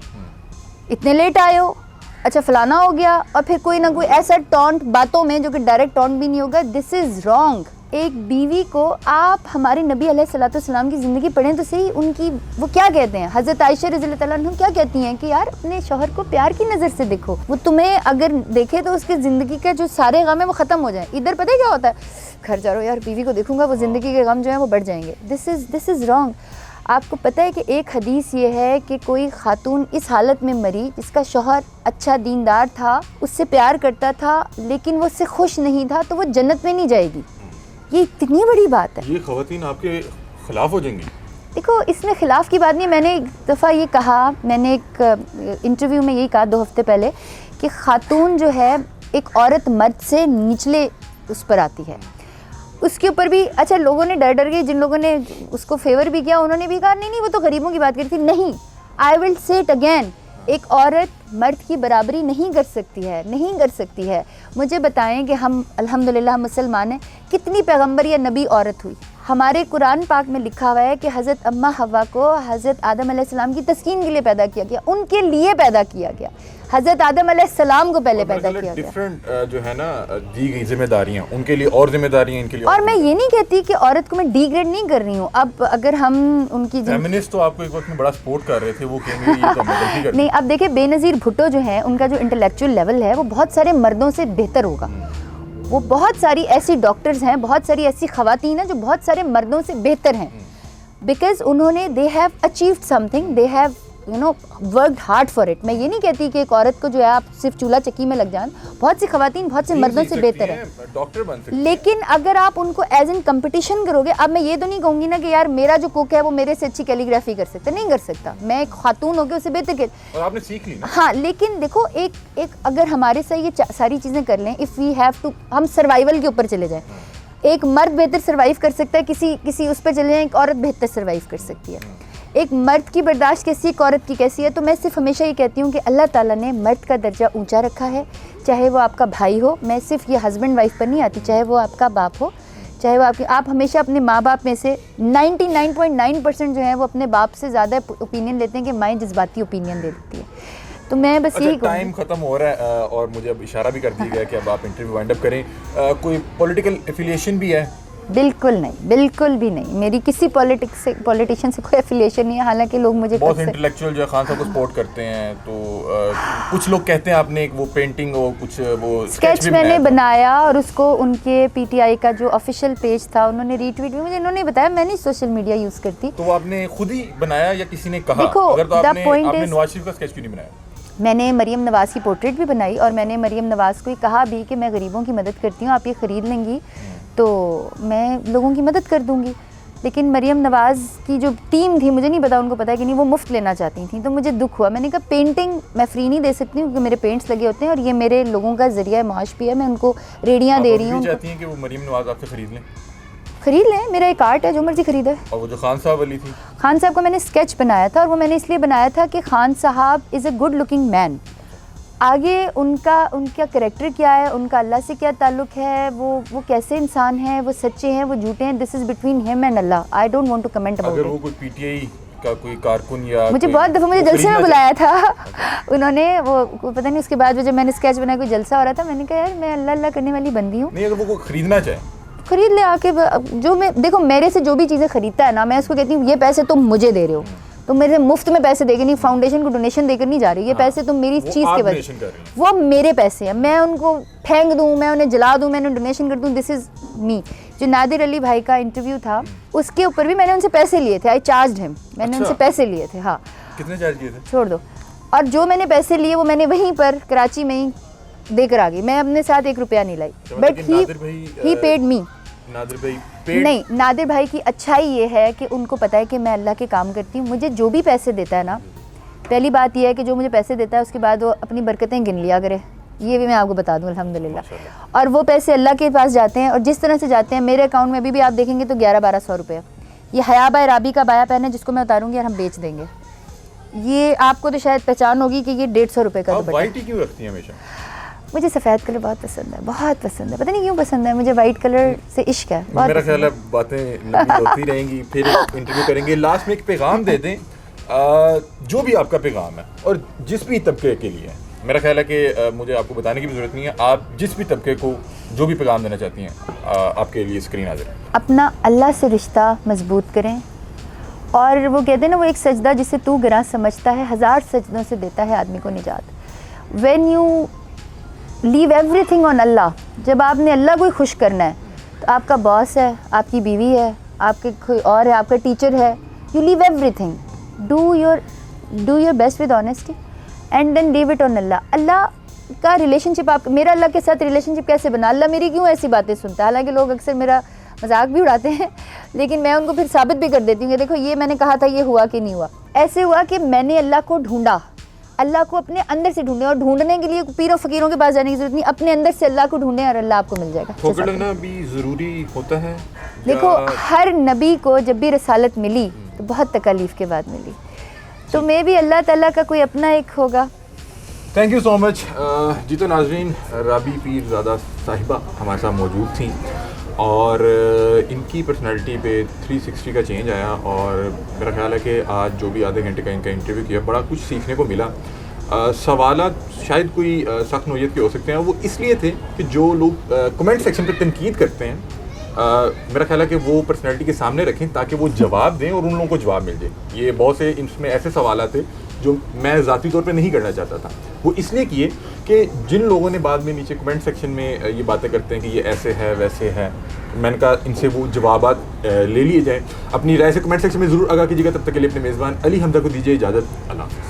इतने लेट आए हो, अच्छा फलाना हो गया, और फिर कोई ना कोई ऐसा टॉन्ट बातों में जो कि डायरेक्ट टॉन्ट भी नहीं होगा, दिस इज़ रॉन्ग। एक बीवी को आप हमारे नबी अलैहिस्सलाम की ज़िंदगी पढ़ें तो सही, उनकी वो क्या कहते हैं, हज़रत आयशा रज़ियल्लाहु तआला अन्हा क्या कहती हैं कि यार अपने शौहर को प्यार की नज़र से देखो, वो तुम्हें अगर देखे तो उसकी ज़िंदगी के जो सारे गम है वो ख़त्म हो जाए। इधर पता है क्या होता है, घर जा रहा हो यार बीवी को देखूंगा, वो ज़िंदगी के गम जो है वो बढ़ जाएंगे। This is wrong. आपको पता है कि एक हदीस ये है कि कोई खातून इस हालत में मरी जिसका शौहर अच्छा दीनदार था, उससे प्यार करता था, लेकिन वो उससे खुश नहीं था, तो वो जन्नत में नहीं जाएगी। ये इतनी बड़ी बात है। ये ख़वातीन आपके खिलाफ हो जाएंगी। देखो, इसमें ख़िलाफ़ की बात नहीं। मैंने एक दफ़ा ये कहा, मैंने एक इंटरव्यू में यही कहा 2 हफ्ते पहले कि ख़ातून जो है एक औरत मर्द से निचले उस पर आती है। उसके ऊपर भी अच्छा लोगों ने डर गए, जिन लोगों ने उसको फेवर भी किया उन्होंने भी कहा नहीं वो तो गरीबों की बात करी थी। नहीं, I will say it again, एक औरत मर्द की बराबरी नहीं कर सकती है। मुझे बताएं कि हम अल्हम्दुलिल्लाह मुसलमान हैं, कितनी पैगंबर या नबी औरत हुई? हमारे कुरान पाक में लिखा हुआ है कि हज़रत अम्मा हवा को हज़रत आदम अलैहिस्सलाम की तस्कीन के लिए पैदा किया गया, उनके लिए पैदा किया गया। हज़रत आदम अलैहिस्सलाम को पहले पैदा किया गया। डिफरेंट जो है ना दी गई जिम्मेदारियां, उनके लिए और जिम्मेदारियां, इनके लिए और मैं ये नहीं कहती कि औरत को मैं डिग्रेड नहीं कर रही हूँ। अब अगर हम उनकी फेमिनिस्ट तो आपको एक वक्त में बड़ा सपोर्ट कर रहे थे, वो कहेंगे ये तो गलती कर नहीं। अब देखिए, बेनज़ीर भुट्टो जो है, उनका जो इंटेलेक्चुअल लेवल है वो बहुत सारे मर्दों से बेहतर होगा। वो बहुत सारी ऐसी डॉक्टर्स हैं, बहुत सारी ऐसी ख़वातीन हैं जो बहुत सारे मर्दों से बेहतर हैं। बिकॉज उन्होंने they have achieved something, they have worked hard for it. मैं ये नहीं कहती कि एक औरत को जो है आप सिर्फ चूल्हा चक्की में लग जाएं, बहुत सी खवातीन बहुत से मर्दों से बेहतर है, डॉक्टर बन सकती लेकिन अगर आप उनको एज एन कंपटीशन करोगे, अब मैं ये तो नहीं कहूँगी ना कि यार मेरा जो कुक है वो मेरे से अच्छी कैलीग्राफी कर सकता, नहीं कर सकता, मैं एक खातून होकर उसे बेहतर कर, और आपने सीख ली ना। हाँ, लेकिन देखो एक अगर हमारे से ये सारी चीज़ें कर लें, इफ़ वी हैव टू, हम सर्वाइवल के ऊपर चले जाएं, एक मर्द बेहतर सर्वाइव कर सकता है, किसी उस पर चले जाएं, एक औरत बेहतर सर्वाइव कर सकती है। एक मर्द की बर्दाश्त कैसी, एक औरत की कैसी है। तो मैं सिर्फ हमेशा ये कहती हूँ कि अल्लाह ताला ने मर्द का दर्जा ऊंचा रखा है, चाहे वो आपका भाई हो, मैं सिर्फ ये हस्बैंड वाइफ पर नहीं आती, चाहे वो आपका बाप हो, चाहे वो आप हमेशा अपने माँ बाप में से 99.9% जो है वो अपने बाप से ज़्यादा ओपिनियन लेते हैं कि माएँ जज्बाती ओपिनियन दे देती है। तो मैं बस यही टाइम खत्म हो रहा है और मुझे अब इशारा भी कर दिया गया कि अब आप इंटरव्यू वाइंड अप करें। कोई पॉलिटिकल एफिलिएशन भी है? बिल्कुल नहीं, बिल्कुल भी नहीं, मेरी किसी पॉलिटिशियन से कोई एफिलिएशन नहीं है। हालांकि लोग मुझे बहुत इंटेलेक्चुअल जो है खान साहब को सपोर्ट करते हैं, तो कुछ लोग कहते हैं आपने एक वो पेंटिंग और कुछ वो स्केच मैंने बनाया और उसको उनके पीटीआई का जो ऑफिशियल पेज था उन्होंने रीट्वीट भी, मुझे इन्होंने बताया, मैं नहीं सोशल मीडिया यूज़ करती। तो वो आपने खुद ही बनाया या किसी ने कहा? देखो, अगर तो आपने is, नवाज शरीफ का स्केच क्यों नहीं बनाया? मैंने मरीम नवाज़ की पोर्ट्रेट भी बनाई और मैंने मरीम नवाज़ को कहा भी कि मैं गरीबों की मदद करती हूँ, आप ये ख़रीद लेंगी तो मैं लोगों की मदद कर दूंगी। लेकिन मरीम नवाज़ की जो टीम थी, मुझे नहीं पता उनको पता है कि नहीं, वो मुफ्त लेना चाहती थी, तो मुझे दुख हुआ। मैंने कहा पेंटिंग मैं फ्री नहीं दे सकती हूँ क्योंकि मेरे पेंट्स लगे होते हैं और ये मेरे लोगों का ज़रिया माश भी है, मैं उनको रेडियाँ दे रही हूँ। चाहती हैं कि वो मरीम नवाज़ आपसे खरीद लें? खरीद लें, मेरा एक आर्ट है, जो मर्जी खरीदे। और वो जो खान साहब वाली थी, खान साहब को मैंने स्केच बनाया था और वो मैंने इसलिए बनाया था कि खान साहब is a good looking man. आगे उनका करैक्टर क्या है, उनका अल्लाह से क्या ताल्लुक़ है, वो कैसे इंसान है, वो सच्चे हैं, वो झूठे हैं, this is between him and Allah. I don't want to comment about it. अगर वो कोई पीटीआई का कोई कारकुन या मुझे बहुत दफ़ा मुझे जलसे में बुलाया था उन्होंने, वो पता नहीं उसके बाद जब मैंने स्केच बनाया कोई जलसा हो रहा था, मैंने कहा यार मैं अल्लाह अल्लाह करने वाली बंदी हूँ। नहीं, अगर वो खरीदना चाहे खरीद ले आके। जो मैं देखो मेरे से जो भी चीज़ें खरीदता है ना, मैं उसको कहती हूँ ये पैसे तुम मुझे दे रहे हो, तो मेरे मुफ्त में पैसे देके नहीं, फाउंडेशन को डोनेशन देकर नहीं जा रही, ये पैसे तुम मेरी चीज़ के वजह, वो मेरे पैसे हैं, मैं उनको फेंक दूँ, मैं उन्हें जला दूँ, मैं उन्हें डोनेशन कर दूँ, दिस इज़ मी। जो नादिर अली भाई का इंटरव्यू था उसके ऊपर भी मैंने उनसे पैसे लिए थे, आई चार्ज्ड हिम, मैंने उनसे पैसे लिए थे। हाँ, कितने चार्ज किए थे? छोड़ दो। और जो मैंने पैसे लिए वो मैंने वहीं पर कराची में ही देकर आ गई, मैं अपने साथ 1 रुपया नहीं लाई, but he paid me. Nadir भाई नहीं, नादिर भाई की अच्छाई ये है कि उनको पता है कि मैं अल्लाह के काम करती हूँ। मुझे जो भी पैसे देता है ना, पहली बात यह है कि जो मुझे पैसे देता है उसके बाद वो अपनी बरकतें गिन लिया करे, ये भी मैं आपको बता दूँ अल्हम्दुलिल्लाह। और वो पैसे अल्लाह के पास जाते हैं और जिस तरह से जाते हैं, मेरे अकाउंट में भी आप देखेंगे तो 11-1200 रुपये। ये हया बाय राबी का बाया पेन है जिसको मैं उतारूँगी और हम बेच देंगे। ये आपको तो शायद पहचान होगी कि ये 150 रुपये का। वाइट ही क्यों रखती है हमेशा? मुझे सफ़ेद कलर बहुत पसंद है, बहुत पसंद है, पता नहीं क्यों पसंद है, मुझे वाइट कलर से इश्क है। मेरा ख्याल है बातें लंबी होती रहेंगी, फिर इंटरव्यू करेंगे, लास्ट में एक पैगाम दे दें, जो भी आपका पैगाम है और जिस भी तबके के लिए है। मेरा ख्याल है कि मुझे आपको बताने की भी ज़रूरत नहीं है, आप जिस भी तबके को जो भी पैगाम देना चाहती हैं आपके लिए स्क्रीन हाजिर है। अपना अल्लाह से रिश्ता मजबूत करें, और वो कहते हैं ना, वो एक सजदा जिसे तू गिरा समझता है 1000 सजदों से देता है आदमी को निजात। When you leave everything on Allah, जब आपने अल्लाह को ही खुश करना है, तो आपका बॉस है, आपकी बीवी है, आपके कोई और है, आपका टीचर है, you leave everything, do your best with honesty and then leave it on Allah. Allah का रिलेशनशिप, आप मेरा अल्लाह के साथ रिलेशनशिप कैसे बना, अल्लाह मेरी क्यों ऐसी बातें सुनता है। हालांकि लोग अक्सर मेरा मजाक भी उड़ाते हैं, लेकिन मैं उनको फिर साबित भी कर देती हूँ कि देखो ये मैंने कहा था, ये हुआ कि नहीं हुआ। ऐसे हुआ कि मैंने अल्लाह को ढूंढा, अल्लाह को अपने अंदर से ढूंढे, और ढूंढने के लिए पीरों फकीरों के पास जाने की जरूरत नहीं, अपने अंदर से अल्लाह को ढूंढें और अल्लाह आपको मिल जाएगा। ठोकर लगना भी ज़रूरी होता है? देखो, हर नबी को जब भी रसालत मिली तो बहुत तकलीफ़ के बाद मिली, तो मैं भी अल्लाह ताला का कोई अपना एक होगा। Thank you so much. जी तो नाज़रीन, राबी पीरज़ादा साहिबा हमारे साथ मौजूद थी और इनकी पर्सनैलिटी पे 360 का चेंज आया, और मेरा ख्याल है कि आज जो भी आधे घंटे का इनका इंटरव्यू किया, बड़ा कुछ सीखने को मिला। सवालात शायद कोई सख्त नौयत के हो सकते हैं, वो इसलिए थे कि जो लोग कमेंट सेक्शन पे तनकीद करते हैं, मेरा ख्याल है कि वो पर्सनैलिटी के सामने रखें ताकि वो जवाब दें और उन लोगों को जवाब मिल जाए। ये बहुत से इसमें ऐसे सवाल थे जो मैं ज़ाती तौर पे नहीं करना चाहता था, वो इसलिए किए कि जिन लोगों ने बाद में नीचे कमेंट सेक्शन में ये बातें करते हैं कि ये ऐसे है वैसे है, मैंने कहा इनसे वो जवाबात ले लिए जाएँ। अपनी राय से कमेंट सेक्शन में ज़रूर आगाह कीजिएगा। तब तक के लिए अपने मेज़बान अली हमज़ा को दीजिए इजाज़त। अल्लाह हाफ़िज़।